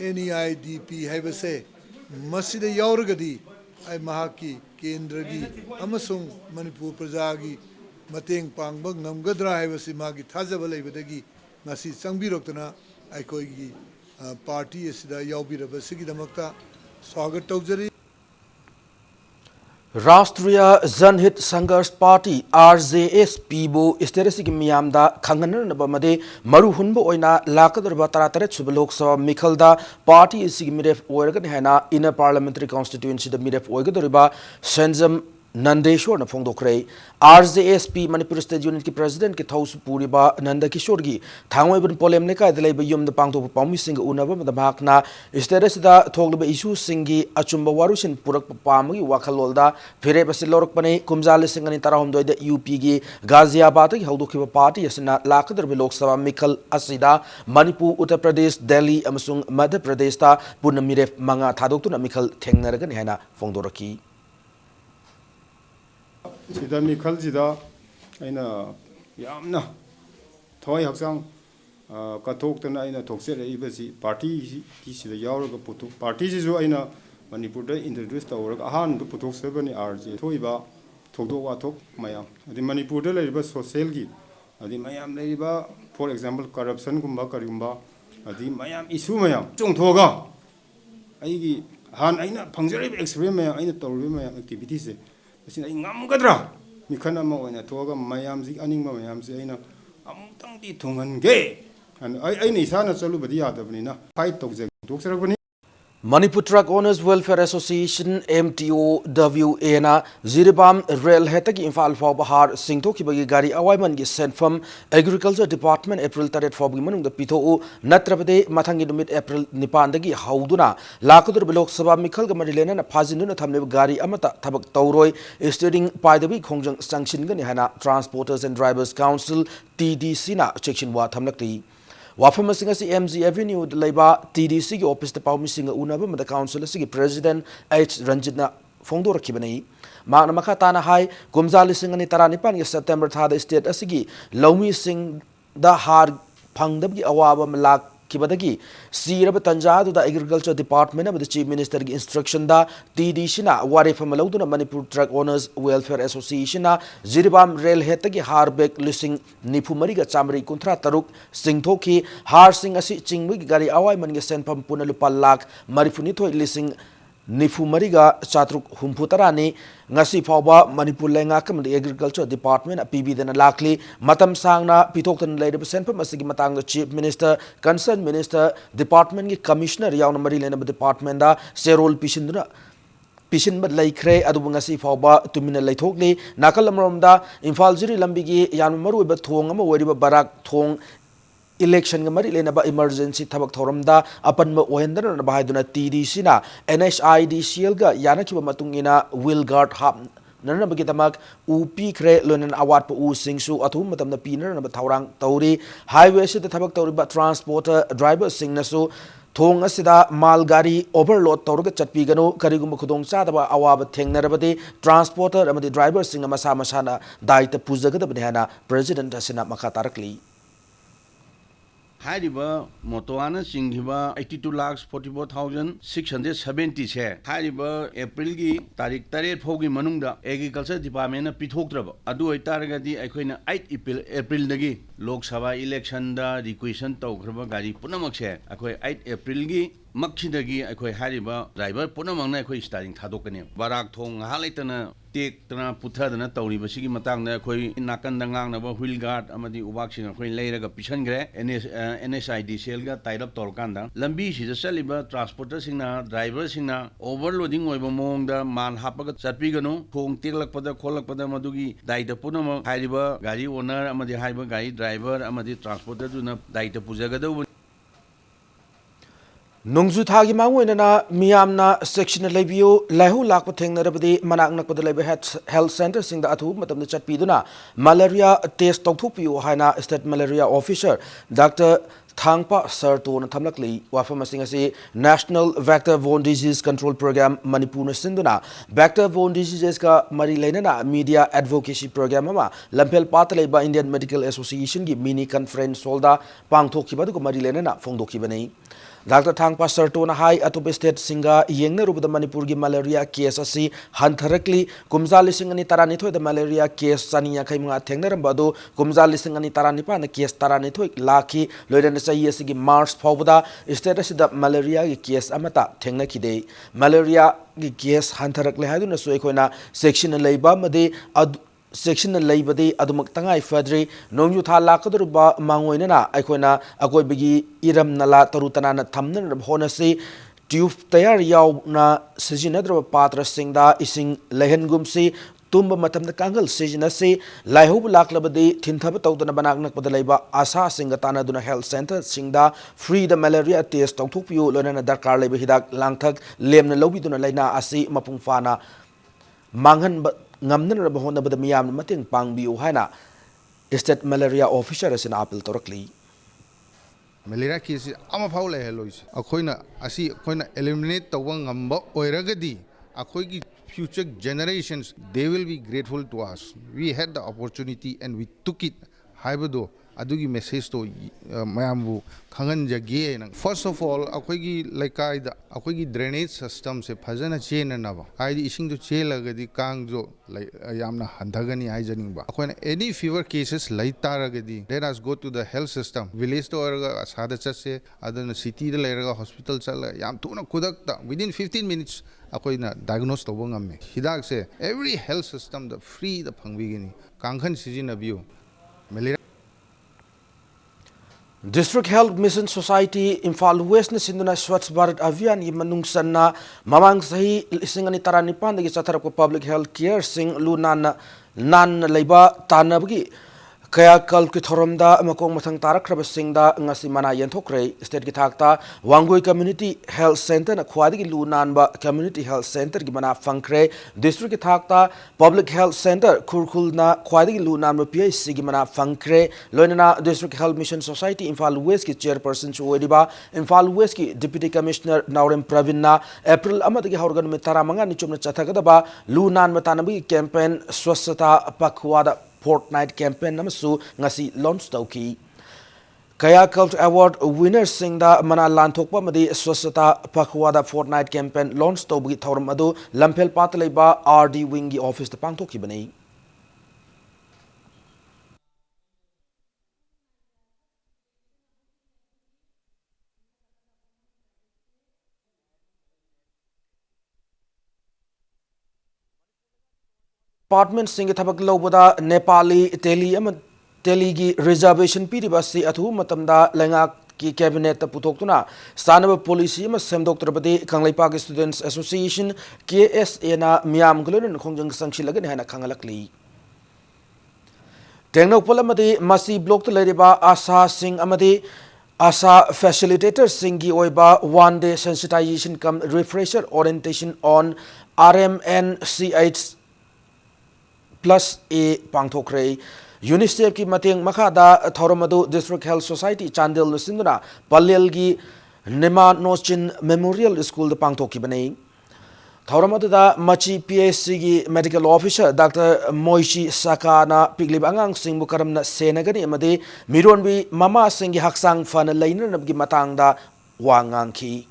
NEIDP haibase masida yauragadi ai mahaki kendragi amasung manipur prajagi mateng pangbag ngamgadra haibase magi thajaba leibadagi ngasi changbirokna aikoigi party asida yaubiraba sigi damakta swagat tawjari Rashtriya Janhit Sangharsh Party RJSP bu isterasi ki miyamda khanganar na bamade maru hunbo oina lakadarba taratare suba lok sabha mikhalda party isigi miref oirgan hena inner parliamentary constituency da miref oigadoriba Senjam Nandeshwar na phongdokre RJSP Manipur State Unit ki President ki Thausu Puriba Nanda Kishore gi thangoi bun polem ne ka delai ba yum da pangthok paumi sing unaba ma da makna status da thogleba issue singi achumba warusin purak pamagi wakhalol da phire basi lorok pane kumjal sing ani tarahomdoi da UP gi Ghaziabad gi hawdokhiba party asina lakadar bi lok sabha mikhal asida Manipur Uttar Pradesh Delhi amasung Madhya Pradesh ta punamire manga thadok tu na mikhal thengnaraga ni hana phongdoraki sida mikhal sida aina yamna thoi haksang kathok aina thokse reibasi party ki sida yauraga putu party jisu aina manipur da introduce tawraga ahan du putok sebani RJ thoiba thokdo wa thok mayam adi manipur da leiba social gi adi mayam leiba for example corruption gumba karigumba adi mayam issue mayam chongthoga aigi han aina phangjari experience mayam aina tawri mayam activities se Sina ngamgadra mikhana ma oina thoga mayam ji aning ma mayam ji aina amtang di thungan ge an ai ni sana chalu badi yadabni na fight tokje doksarakbani Manipur Truck Owners Welfare Association MTOWA na Ziribam Rail Hetagi Infal for Bahar Singtoki Bagi Gari Awaiman gi sent from Agriculture Department April 3 for Manung the Pito Natrabade Matangi Dumit April Nipandagi Hauduna Lakudur Bilok Sabah Mikhal Gamadilena na Pazinduna Tamne Gari Amata Tabak Tauroi steering by the week Hongjang Sanction Ganihana Transporters and Drivers Council TDC na Section Wa Tamlakti Wafam Singasi MG Avenue Laiba TDC ki office the Paumi Singa Unaba the council sigi President H Ranjitna Fongdor Kibani Magna Makatana Hai Gumzali Singani Taranipan September Thada State Asigi Lomi Sing the Har Pangdabgi Awaba Malak Kibadagi Sirab Tanjadu the Agriculture Department of the Chief Minister instruction da TDC na Wari Famaluduna Manipur Truck Owners Welfare Association na Ziribam Rail Hetagi Harbek Lising Nipumariga Chamri Kuntra Taruk Singtoki Har Sing Asi Chingwi Gari Awai Manga Sen Pampuna Lupalak Marifunito Lising Nifumariga Chatruk Humputarani Ngasi Pauba Manipur Lengakam the Agriculture Department PB then Lakli Matam Sangna Pitoktan Lady Senpa Masigi Matang the Chief Minister Concerned Minister Department Commissioner Yauna Marilena Department da Serol Pishindra Pishin but Laikre Adubungasi Fauba Tumina Laitokli Nakalamromda Infal Ziri Lambigi Yanmaru but Tongama Weriba Barak Tong election ga mari lena ba emergency thabak thoramda apan ma ohendra na bahaduna TDC na NHIDCL ga yana kiba matungina will guard hab nana bagi tamak UP kre lonan award pa u singsu athum matam na pinar na thawrang tauri highway se thabak tauri ba transporter driver singnasu thong asida malgari overload tawraga chatpi ganu karigum khudong chadaba awaba thengnarabadi transporter amadi driver singa masa masana daita pujaga da bhana president asina makha tarakli हाइरिबा मोटोआना चिंगिबा 82 lakh 44,670 से हाइरिबा अप्रैल की तारीख 13 फौगी मनुंगदा agriculture department ना पिथोक्त्रबा अदु ओइतारगदी अखोइना 8 अप्रैल दगी लोक सभा election दा requisition तौखरबा गाड़ी पुनमक से अखोइ 8 अप्रैल की मक्खिदगी अखोइ हाइरिबा ड्राइवर पुनमंगना अखोइ स्टारिंग थादोकने बाराक थोंग हालैतना टेक्तना पुथदना तौरिबसिगी मतंगना अखोइ नाकंदा ngangnaba wheel guard amadi ubaksin अखोइ लेरगा पिछनग्रे NSID सेलगा टाइप तौरकांदा लंबी सिदा चलिबा ट्रांसपोर्टर सिंगना ड्राइवर सिंगना ओवरलोडिंग ओइबा मोंगदा मान हापगा चटपिगनो थोंग टेकलकपदा खोलकपदा मदुगी दायित्व पुनम हाइरिबा गाड़ी ओनर amadi हाइबा गाड़ी ड्राइवर amadi ट्रांसपोर्टर दुना दायित्व पुजगदौ नोंजु थागी मांगोइना मियामना सेक्शन लेबियो लाइहु लाकप थेंगनरबदि मनाक नकपद लेबे हेल्थ सेंटर सिंग अथु मतम चटपीदुना मलेरिया टेस्ट तौथुपियो हाइना स्टेट मलेरिया ऑफिसर डॉक्टर थांगपा सरतोन थमलकली वाफम सिंग असि national vector borne disease control programme Manipur सिंधुना वेक्टर बोर्न डिजीजेस का मरी लेना मीडिया एडवोकेसी प्रोग्राम अमा लंपेल पात लेबा इंडियन मेडिकल एसोसिएशन की मिनी कॉन्फ्रेंस होल्दा पांगथोखिबदु मरी लेना फोंदोखिबनै डॉक्टर थांगपा सरतोना हाई अतोप स्टेट सिंगा येंगनरुबद मणिपुर की मलेरिया केस असि हंथरकली कुमजा लिसिंग अनि तरानिथोय द मलेरिया केस चानिया खैमंगा थेंगनरबदु कुमजा लिसिंग अनि तरानिपान केस तरानिथोय लाखी लोइरन सही असि मार्च फावदा स्टेट असिदा मलेरिया की केस अमता थेंगनखिदे मलेरिया की केस हंथरकले हादुना सोयखोना सेक्शन लेबा मदे सेक्शन लेबदे अदुमक तंगाई फद्री नोंजु था लाकदरुबा मांगोइना अखोना अकोइबगी इरम नला तरुतना थमन होनसे ट्यूब तैयार यावना सिजिनद्रब पात्र सिंगदा इसिंग लेहनगुमसी तुम्ब मतम कांगल सिजिनसे लाइहौब लाकलबदे थिनथब तौदना बनाक नकपद लेबा आशा सिंग तानादुना हेल्थ सेंटर सिंगदा फ्री द मलेरिया टेस्ट तौथुपियो लोनना दरकार लेबे हिदाक लांथक लेमना लौबिदुना लेना असि मपुंग फाना मांगहन ngamnana bahona bada miyam mating pangbiu haina state malaria officer asin appeal torkli malaria case ama phau le helois akhoina asi akhoina eliminate tawang ngamba oiragadi akhoigi future generations they will be grateful to us. We had the opportunity and we took it haibado adugi message to mayambu khangan jage nang first of all akhoigi laikai da akhoigi drainage system se phajana chena na ba haidi ising do chelagadi kang jo yamna handagani haijaning ba akhoina any fever cases laitaragadi let us go to the health system village to oraga asada chase adana city da leraga hospital chala yam tuna kudakta within 15 minutes akhoina diagnose to ngamme hidak se every health system the free the phangbigini kangkhan sijina biu malaria District Health Mission Society Imphal West na sinduna Swachh Bharat Abhiyan gi manung sanna mamang sahi lisingani taranipan dagi chatharap public health care sing lu nan leiba tanabgi kaya kal ki thoramda makong mathang tarak singda ngasi mana yenthokre state ki thakta wangoi community health center na khwadi ki lu nan ba community health center ki mana fangkre district ki thakta public health center khurkhul na khwadi ki lu nan ba PIC ki mana fangkre loinana district health mission society Imphal West ki chairperson chu oidiba Imphal West ki deputy commissioner Naurem Pravin na April amadagi haurgan me taramanga ni chumna chathagada lu nan matanabi campaign swasthata pakhwada fortnight campaign namasu ngasi launch tauki kaya cult award winners singda mana lanthokpa madi swasthata pakhwada fortnight campaign launch taubi thorum adu lamphel patlaiba RD wing gi office ta pangthokki bani Department singi thabak lobada Nepali teligi reservation piribasi athu matamda lenga ki cabinet ta putoktuna sanaba policy ma semdoktrabadi kanglaipa students association KSA na miam glon khongjang sangshilagani hana khangalakli Tengnokpol amadi masi block to leriba asa sing amadi asa facilitator singi oiba one day sensitization cum refresher orientation on RMNCH plus a pangthokre UNICEF ki mateng makhada thoramadu district health society chandel sinduna palel gi nema nochin memorial school the pangthokki banei Thauram aduda machi PSC gi medical officer Dr. Moishi Sakana piglib angang singbu karamna senagani amade mironbi mama singi haksang fana lainanabgi matangda wangangki.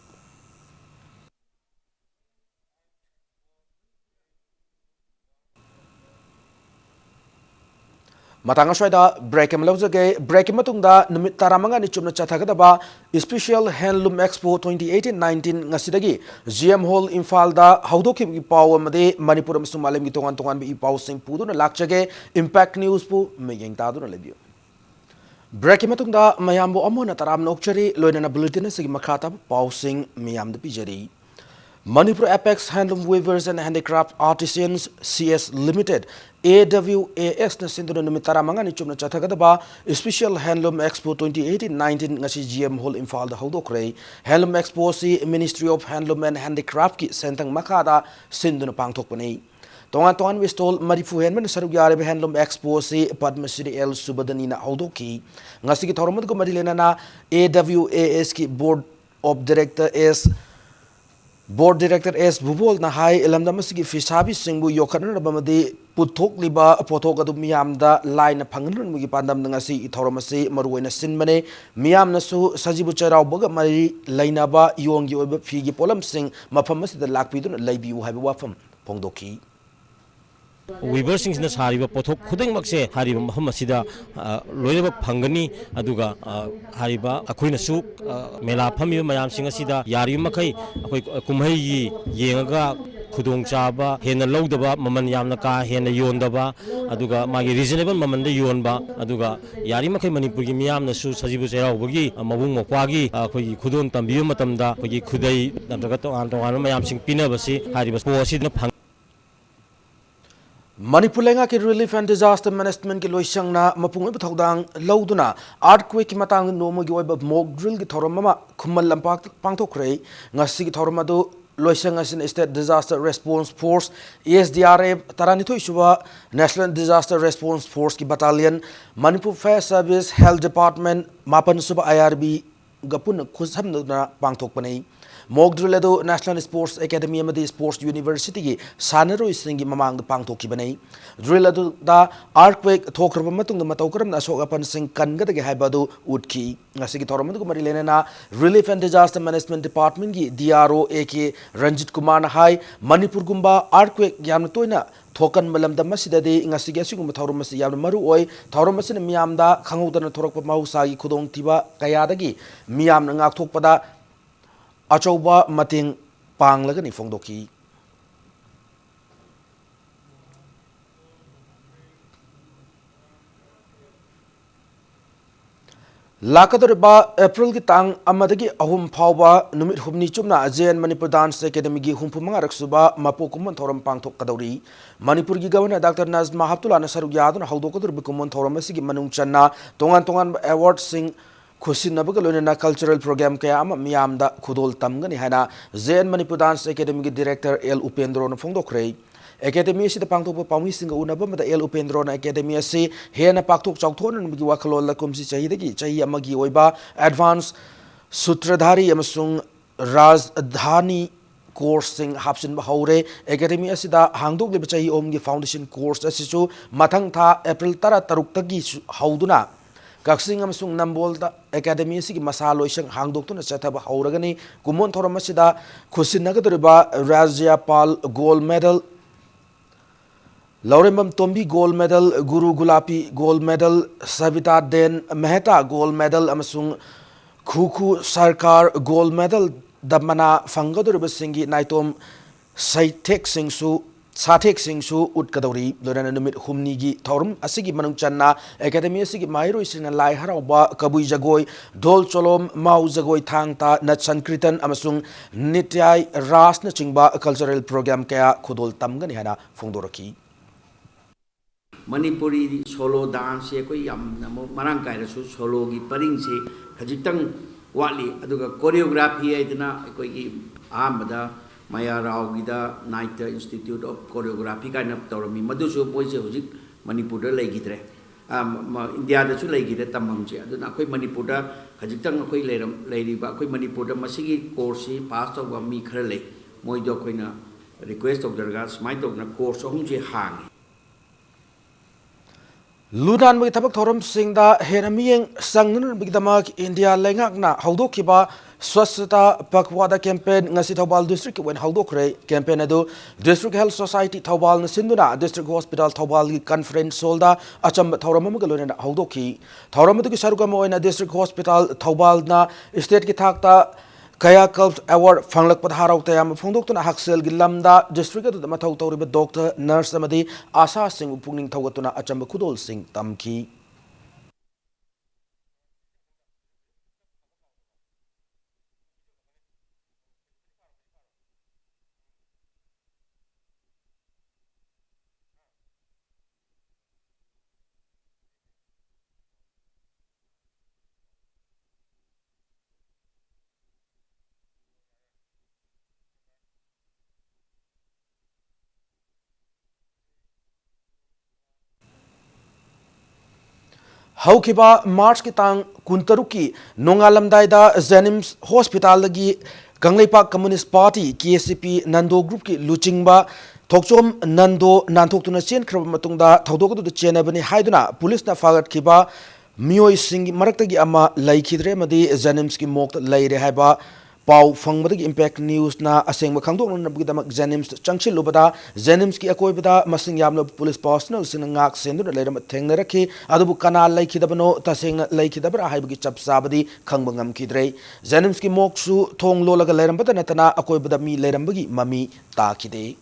Matang aswada break em lawjage break em matungda numit taramanga ni chumna chathagadaba Special Handloom Expo 2018-19 ngasidagi GM Hall Imphal da haudokhib gi paw amade Manipur amsung malem gi tongan tongan bi paw sing puduna lakchage Impact News pu meyeng taduna lebiyo break em matungda mayambo amona taram nokchari loinana bulletin sigi makhata paw sing miyam da pijari Manipur Apex Handloom Weavers and Handicraft Artisans CS Limited AWAS na sinduna numitara mga ni chumna chathagadaba Special Handloom Expo 2018-19 ngasi GM Hall Imphal da hawdokre Handloom Expo si Ministry of Handloom and Handicraft ki sentang makada sinduna pangthokpani tongan wistol marifu henman saruk yare Handloom Expo si Padma Shri L Subadani na hawdoki ngasi ki thoromad ko marilena na AWAS ki Board Director S. Bubol na hai elamdamasigi fisabi singbu yokhanan rabamadi puthok liba pothok adu miyamda line phangnun mugi pandam ngasi ithoromasi maruina sinmane miyamna su sajibu chairau baga mari lainaba yonggi oiba phigi polam sing mafam asida lakpidun laibiu haiba wafam phongdoki Weavers na sariba pothok khudeng makse hariba maham asida loinaba phangani aduga hariba akhoina su mela phamiba mayam sing asida yari makai akoi kumhai yengaga khudong chaba hena lawdaba maman yamna ka hena yondaba aduga magi reasonable maman da yonba aduga yari makai Manipur gi miyam na su sajibu chairau bagi mabung mokwagi akoi khudon tambiyo matamda akoi khudai natraga to an mayam sing pinabasi hariba po asidna phang Manipur lenga ki relief and disaster management ki loisang na mapungay patawdang lauduna earthquake ki matang nomo gi oiba mock drill ki thoromama khummal lampak pangthokre ngasi ki thoromadu loisang asin state disaster response force SDRF taranithoi suba national disaster response force ki battalion Manipur fire service health department mapan suba IRB gapun khushamna pangthokpanai mock drill ado National Sports Academy amadi Sports University gi sanaroi singi mamang da pangthokki banai drill ado da earthquake thokraba matung da matau karam na sok apan sing kanga da gi haibadu utki ngasi gi thoram du mari lena na Relief and Disaster Management Department gi DRO AK Ranjit Kumar na hai Manipur gumba earthquake yamna toina thokan malam da masida de ngasi gi sigum thorum mas yamna maru oi thorum mas ne miyam da khangudana thorakpa mahusa gi khudong tiba kaya da gi miyam na ngak thokpada Achauba mating panglagani phongdoki Lakadoriba April ki tang amadagi ahum phawba numit humni chumna Ajen Manipur Dance Academy gi humpumanga raksuba mapokumon thoram pangthok kadori Manipur gi Governor Dr. Nazma Haptullah na saruk yadun hawdokadur bikumon thoram asigi manung channa tongan award sing Khusin nabaga loina cultural program kaya ama miyamda khudol tamgani haina Zen Manipur Dance Academy gi director L Upendro na phongdokrei Academy si da pangthok pamwi singa unaba mada L Upendro na Academy si hena pakthok chawthon gi wakhalol la kumsi chahidagi chahi amagi oiba advance sutradhari amasung rajdhani course sing hapsin ba haure Academy asida hangdok le chahi om gi foundation course asisu mathang tha April 13 tagi hauduna Kaksing amasung Nambol da Academy si masalo isang hangdok to na chathaba hauragani kumon thoramasida khusin nagadoriba Rajyapal gold medal Laurembam Tombi gold medal Guru Gulapi gold medal Savita Den Mehta gold medal amasung Khuku Sarkar gold medal damana fangadoriba singi naitom Saitek Singsu Sathek Singsu utkadori lorana numit humni gi thorum asigi manung channa Academy asigi mairo isina lai harauba kabui jagoi dol cholom mau jagoi thangta na sankritan amasung nityai ras na chingba cultural program kaya khudol tamgani hana phongdoraki Manipuri solo dance ko yam namo marang kai rasu solo gi paring se khajitang wali aduga choreography aidna ko gi amada Maya Rao Gida Night Institute of Choreography kind of Torami Madusu Poise Hujik Manipur Legidre India the Sulegida Tamamja, the Nakoi Manipur Hajitang Koi Lady Bakoi Manipur Masigi Corsi passed over me Krele Moido Koina request तौदरगा सुमाइं तौदना course अहुम से हांगे Lunan mo itabak thorom singda henamiyeng sangnun bigdamak India lengakna hawdokiba swasthata pakwada campaign ngasi Thobal district wen hawdokre campaign adu district health society Thobal na sinduna district hospital Thobal gi conference solda acham thorom mo galona hawdoki thorom du ki sarugam oina district hospital Thobal na state ki thakta Kaya Culpt Award Fanglak Padharau Tayam Fungdokuna Haxel Gilamda District of the Matau Toribe Doctor Nurse Amadi Asa Singh Pungning Tawatuna Achamba Kudol Singh Tamki. Haukiba March ki tang kuntaruki nongalamdaida Zenims Hospital lagi Kangleipak Communist Party KCP Nando Group ki luchingba Thokchom Nando Nantoktuna Chen Krab Matungda Thodokadu the Chenabani Haiduna Police na Fagat Kiba Mioi Singh Maraktagi Ama Laikidre Madi Zenims ki Mokt Laire Haiba Pau Fangmadagi Impact News na Aseng Makangdok na Bigdamak Zenims Changchil Lubada Zenims ki Akoibada Masing Yamlo Police Personnel Sinangak Sendu na Lairama Tengneraki Adabu Kanal Laikidabano Tasing Laikidabra Haibagi Chapsabadi Kangbangam Kidre Zenims ki Moksu Tong Lolaga Lairambata Natana Akoibada Mi Lairambagi Mami Takide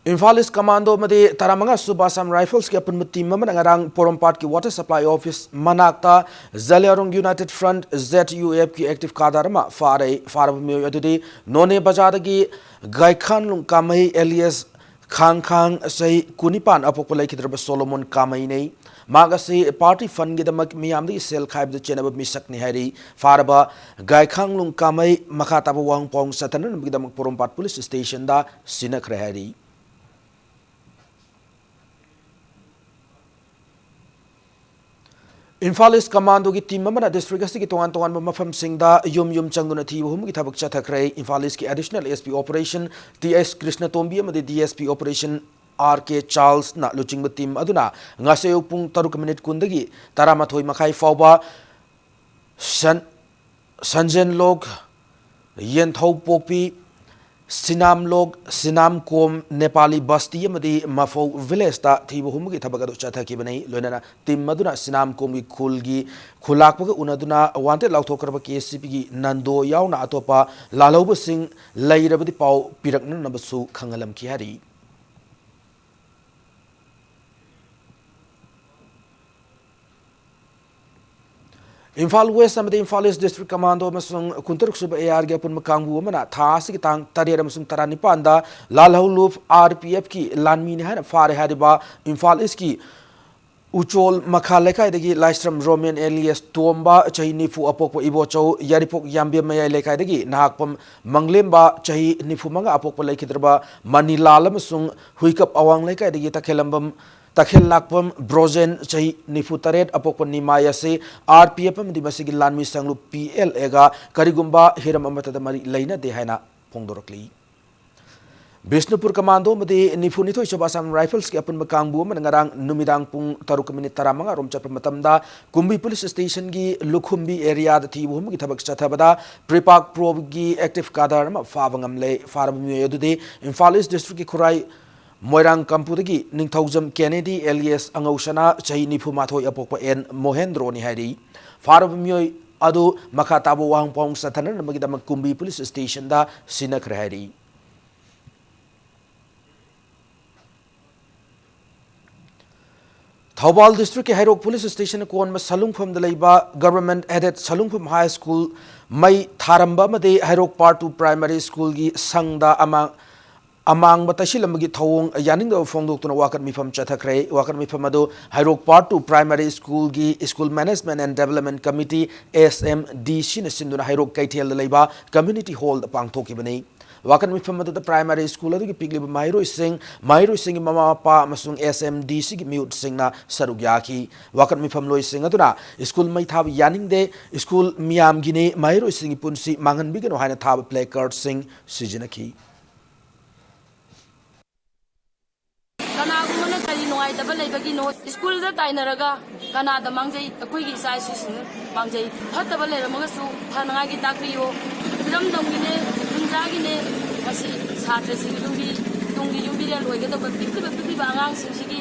Imphal East Commando Madi Taramanga Subasam Rifles ki apun team man ngarang Porompat ki Water Supply Office Manakta Zaliarong United Front ZUF ki active kadarma farabmi adudi None Bazadagi Gaikhan Lung Kamai alias Khang say Kunipan apopulai kidraba Solomon Kamai nei Magasi party fund gidamak miyamdi sel khaib the chenab misak ni hari faraba Gaikhang Lung Kamai Makataba Wang Pong Satanan gidamak Porompat Police Station da sinak rehari Imphal East Commando ki team member district asi ki tongan mafam singda yum changuna thi hum ki thabak chathakre Imphal East ki additional SP operation TS Krishna Tombi amadi DSP operation RK Charles na luching team aduna ngaseo pung 3 minute kundagi taramathoi makhai fawba sanjen log yenthau popi Sinam log Sinam kom Nepali basti amadi mafo village ta thibu humgi thabagado chathaki banai loinana tim maduna Sinam kom gi khulgi khulakpaga unaduna wanted lauthokraba KCP gi Nando yauna atopa lalauba sing lairabadi pau pirakna nabasu khangalam ki hari Imphal West amadi Imphal East District Commando amasung kuntaruk suba AR gi apun makangbu amana thasi ki tang tarir amasung taranipan da lalhauluf RPF ki lanmi ni hana fare hariba Imphal East ki Uchol Makhaleka degi Lystrom Roman alias Tomba chahi nifu apokpo ibocho yaripok yambia maya lekai degi nahakpam manglemba chahi nifu manga apokpo laikidraba Manilala amasung huikap awang lekai degi takhelambam Takhil Lakpam Brozen Chahi Nifu Taret Apokpa Nimaya se RPF di masigi lanmi sanglu PL ega karigumba hiram amatada mari laina de haina pongdorakli Bishnupur Commando madi nifu nito Subasam Rifles ki apun makangbu manangarang numidang pung 3 minute taramanga rom chapra matamda Kumbi Police Station gi Lukhumbi area da thibu hum gi thabak chathabada Prepak Probe gi active kadar ma fawangam le farabmi yodude Imphal East District ki Khurai Moirang Kampudagi Ningthaujam Kennedy alias Angaushana Chahi Nifu Mathoi Apokpa en Mohendro ni hari Farabmioi adu Makatabo Wang Pong Satanan Magidama Kumbi Police Station da sinak hari Thobal District Hairok Police Station kon ma Salungpham da leiba Government Aided Salungpham High School Mai Tharamba made Hairok Part 2 Primary School gi Sangda Amang Batasilamagi Tong Yaning of Fongdokuna Wakat Mifam Chathakre, Wakat Mifamado, Hairok Part 2 Primary School Gi School Management and Development Committee SMD Shinasinduna Hairok Kaitel Leba Community Hall the Pangtokibani. wakan mifam adu primary school adu ki piglib mairoi sing mama pa amasung SMDC ki mute sing na saruk yaki wakan mifam loi sing aduna school mai thab yaning de school miam gine mairoi sing punsi mangan bigano haina thab placard sing sijinaki kanaagumana kari nuaitaba leibagi no school da tainaraga kanada mangjai akoi gi sai su sing mangjai phataba leiramaga su thananga gi takriyo ram dongine punjagi ne masi chhatra sing tungi yumbi ya loiga da pipi bangang sing sigi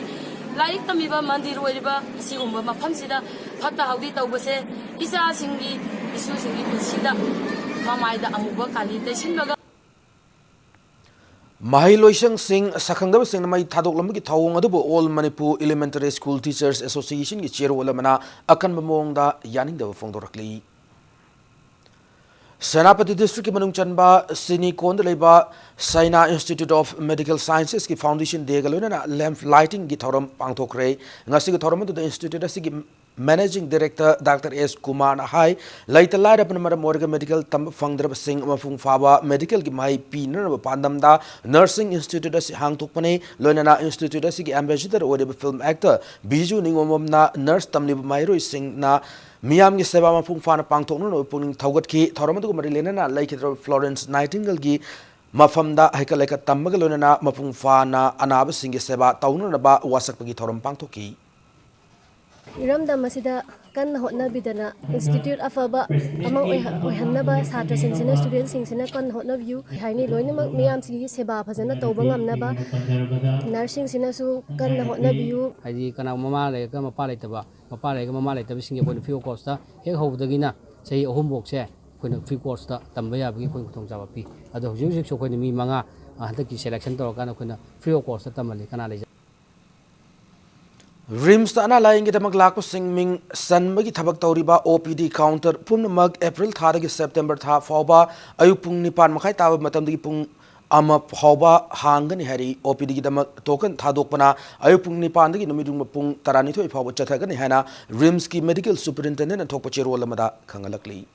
laik tamiba mandir oiriba sigumba mafam sida phatta haudi tawbase isa singi isu singi sida mamaida amuba kali te sinbaga Mahiloisang Singh Sakhangdab Singh Mai Thadok Lamki Thawong Adubu All Manipur Elementary School Teachers Association ki chair Olamana Akan Mamongda Yaning Dava Fongdorakli Senapati District ki Manung Chanba Sini Kondaleba Saina Institute of Medical Sciences ki Foundation Degalona Lamp Lighting ki Thoram Pangthokre Ngasi ki Thoram the Institute asigi Managing Director Dr. S. Kumar Hai later light up number Morgan Medical Tam Fangdra Singh Mafung Faba Medical ki Mai Piner Pandamda Nursing Institute as Hang Tukpane Lonana Institute as Ambassador or film actor Biju Ningomna Nurse Tamli Mairo Singh na Miam ki Seva Mafung Fana Pangtokno Pung Taugat ki Thoramatu Marilena like Florence Nightingale ki Mafamda Hikaleka Tamagalona Mafung Fana Anaba Singh Seva Taunaba Wasakagi Thoram Pangtoki Iramdam masida kan hotna bidana institute afaba amang oihanaba satra singsina student singsina kan hotna view haini loinamak miyam sigi seba phajana tawba ngamnaba nursing sina su kan hotna view haidi kana mama le ka mapa le mama le taba singe point free course ta hek hobdagina sei ahum bok se koina free course ta tamba yabagi koin thong jaba pi ado hujik so koina mi manga handaki selection to kana koina free course ta tamali kana le Rims ta ana laing kita maglak sing ming san magi thabak tawriba OPD counter pum mag April thara gi September tha fawba ayuk pung nipan makhai tawa matam digi pung ama fawba hangani hari OPD gi damak token thadokpana ayuk pung nipan digi numidung pung tarani thoi fawba chathagani hana Rims ki medical superintendent thokpa chero lamada khangalakli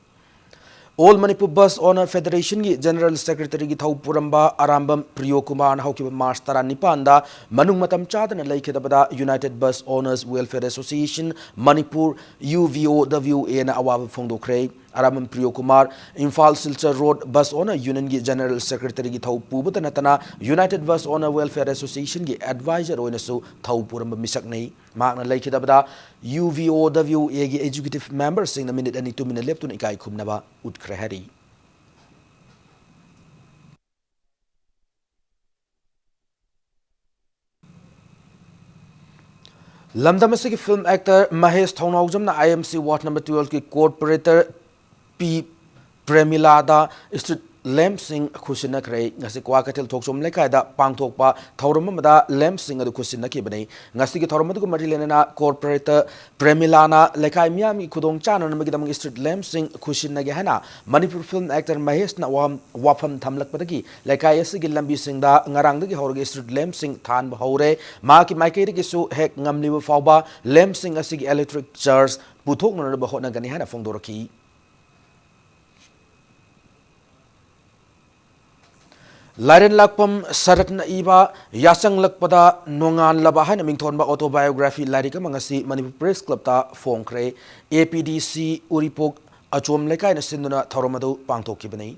All Manipur Bus Owner Federation ki General Secretary ki Thau Puramba Arambam Priyo Kumar na hauki March Tara Nipanda Manung Matam Chadana Laikedabada United Bus Owners Welfare Association Manipur UVOWA na Awav Fongdo Kray Arambam Priyo Kumar Imphal Silchar Road Bus Owner Union ki General Secretary ki Thau Pubata Natana United Bus Owner Welfare Association ki Advisor Oinasu Thau Puramba Misaknei Magna Laikedabada UVOWA ki Executive Member sing na minute and 2 minute left to ikai kumnaba Utkrahari Lamdamasi ki film actor Mahesh Thaunaujam na IMC Ward number 12 ki corporator P Premilada Street Lamp Sing Kusina Kray ngasi kwa katil thoksom lekai da pangthokpa thauramada Lamp Sing adu kusina ki bani ngasi ki thauramadu ko marilena corporator Premilana lekai miami khudong chana namagi damang Street Lamp Sing kusina ge hana Manipur film actor Mahesh na wafam thamlak padagi lekai asigi lambi sing da ngarang dagi horge Street Lamp Sing than ba hore ma ki maikei ki su hek ngamli ba fawba Lamp Sing asigi electric charge puthok na ba hona gani hana fongdoraki Laren Lakpam Saratna Iba Yasang Lakpada Nongan Labahan Mingthonba autobiography Larika Mangasi Manipur Press Club ta Fongkre APDC Uripok Achom Lekai na Sinduna Tauramadu Pangtokibani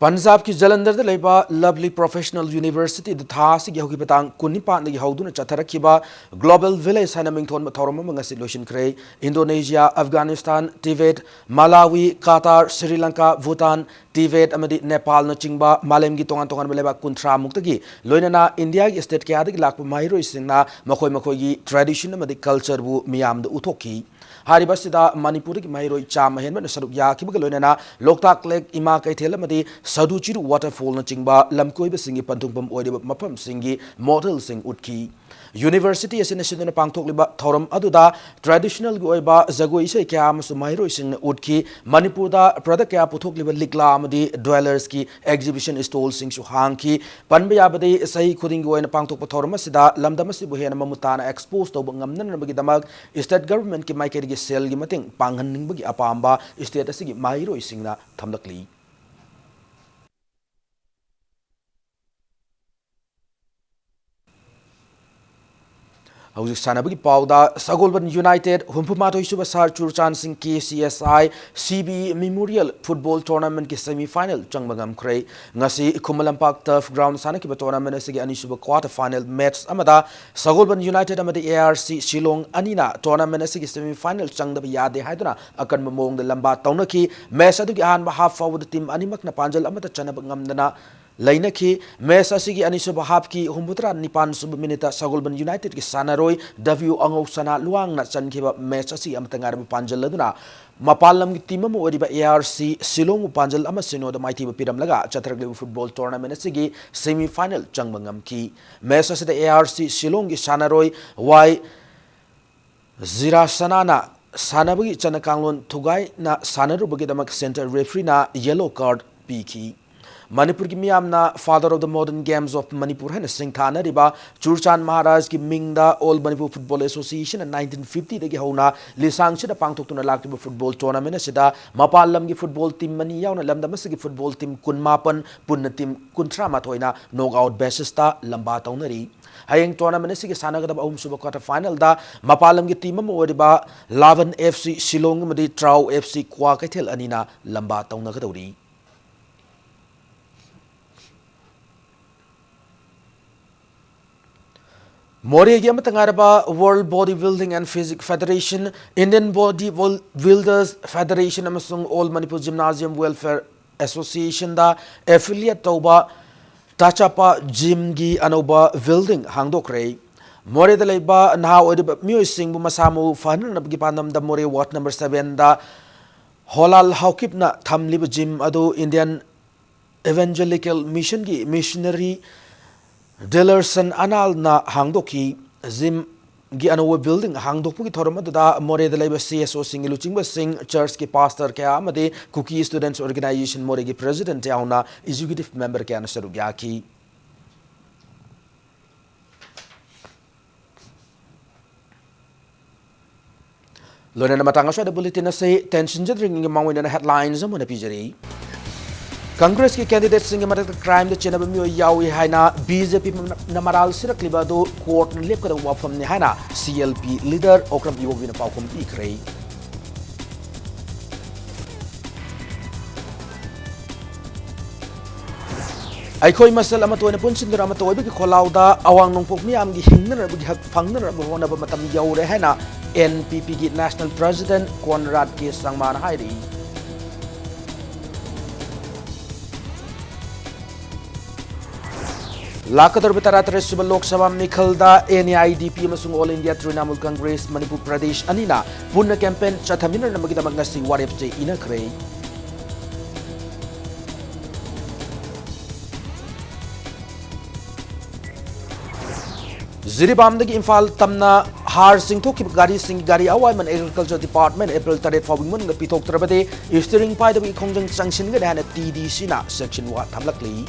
Punjab ki Jalandhar da leiba Lovely Professional University da thasi gi hoki patang kunipan gi hauduna chatharakhiba Global Village hana mingthon mathorama mangasi lotion kre Indonesia Afghanistan Tibet Malawi Qatar Sri Lanka Bhutan Tibet amadi Nepal na chingba malem gi tongan tongan beleba kuntra muktagi loinana India gi state kya gi lakpa mairo isingna makhoi gi tradition amadi culture bu miyam da uthoki Haribasida Manipur ki mairoi cham hen na saruk ya ki loinana Loktak Lake Ima Kaithel amadi Saduchiru waterfall na chingba lamkoi be singi pantungpam oide mapam singi model sing utki university असिन सिदुना पांगथोकलिबा थौरम अदुदा traditional गी ओइबा जगोई इसे क्या अमसु माहिरोइ सिंगना उठकी मणिपुर दा प्रोडक्ट क्या पुथोकलिबा लिकला अमदी ड्वेलर्स की एग्जिबिशन स्टॉल सिंगसु हांगकी पनबा याबदे सही खुदिंग ओइना पांगथोकपा थौरम असिदा लमदम असिबु हेना ममुताना expose तौब ngamnanabagi damak state government ki maikeri gi sel gi mating panghanningbagi apamba state asigi mairoi singna thamlakli Hauzik sanabagi pauda Sagolban United Humpumatoy Suba Sar Churchan Singh KCSI CB Memorial Football Tournament ki semi-final changmagam khrei ngasi Kumalampak Turf Ground sanaki ba tournament asigi ani suba quarter final match amada Sagolban United amada ARC Shillong anina tournament asigi semi-final changda yade haiduna akan mamong da lamba taunaki match adu gi han ba half forward team animak na panjal amada chanab ngamdana Lainaki match asigi ani suba half ki humbutra nipan suba minita Sagolban United ki sanaroi W angau sana luang na chankhiba match asi amtangar panjal laduna Mapalam ki team mo oriba ARC Shillong panjal ama sino da maiti ba piram laga chatragle football tournament asigi semi final changbangam ki match asida ARC Shillong ki sanaroi Y Zira sanana sanabagi chanakanglon thugai na sanaru bagi damak center referee na yellow card piki Manipur ki miyamna father of the modern games of Manipur hai na singthana riba Churchan Maharaj ki mingda All Manipur Football Association in 1950 dagi hauna lisang sida pangthoktuna laktiba football tournament sida mapalam gi football team mani yauna lamdam sigi football team kunmapan punna team kuntra mathoina knockout basis ta lamba taunari Hayeng tournament sigi sanagadab ahum suba quarter final da mapalam gi team mo oriba Lavan FC Shillong madi Trau FC Kwa Kaithel anina lamba taunagadauri Moregi amatangaraba World Bodybuilding and Physics Federation, Indian Bodybuilders Federation amasung All Manipur Gymnasium Welfare Association da affiliate tauba Tachapa Gym gi anoba building hangdokre More da leiba naha odiba miyoi singbu masamu fahnanabgi pandam da More Ward number 7 da Holal Haukipna thamliba gym adu Indian Evangelical Mission gi missionary Dillerson anal na hangdoki Zim gi anowa building hangdokpu ki thorama da More da laiba CSO Singh Luchingba Singh Church ki pastor kya amade Cookie Students Organization More gi president yauna executive member kya nasaru gyaki Lona na matanga swa da bulletin na say tension jadring ngi mawina na headlines amuna pijari Congress ki candidate singe matak crime de chenaba mio yawi haina BJP namaral sirakliba do court lep kada wafam ni haina CLP leader okram iwo wina paukum ikrei Aikoi masal ama toina pun sindra ama toiba ki kholauda awang nongpok mi am gi hingna gi hak phangna ba hona ba matam yaure haina NPP ki national president Conrad K Sangman hairi Lakadar Bitaratres Suba Lok Sabha Mikhalda NAIDP amasung All India Trinamool Congress Manipur Pradesh anina punna campaign chathamina namagidamag ngasi warepche inakrei Ziribamdagi Imphal tamna har singthokki gari awaiman Agriculture Department April 3 fawingmun ga pitok trabade steering pai dabi khongjang sanction ga dana TDC na section 1 thamlakli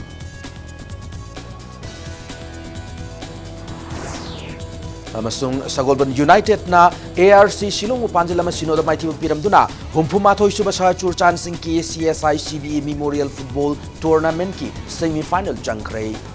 amasung Sagolban United na ARC Shillong upanjilama sinoda maiti piramduna humpumathoi suba sa Churchan Singh KCSI CBA Memorial Football Tournament ki semi final changkrei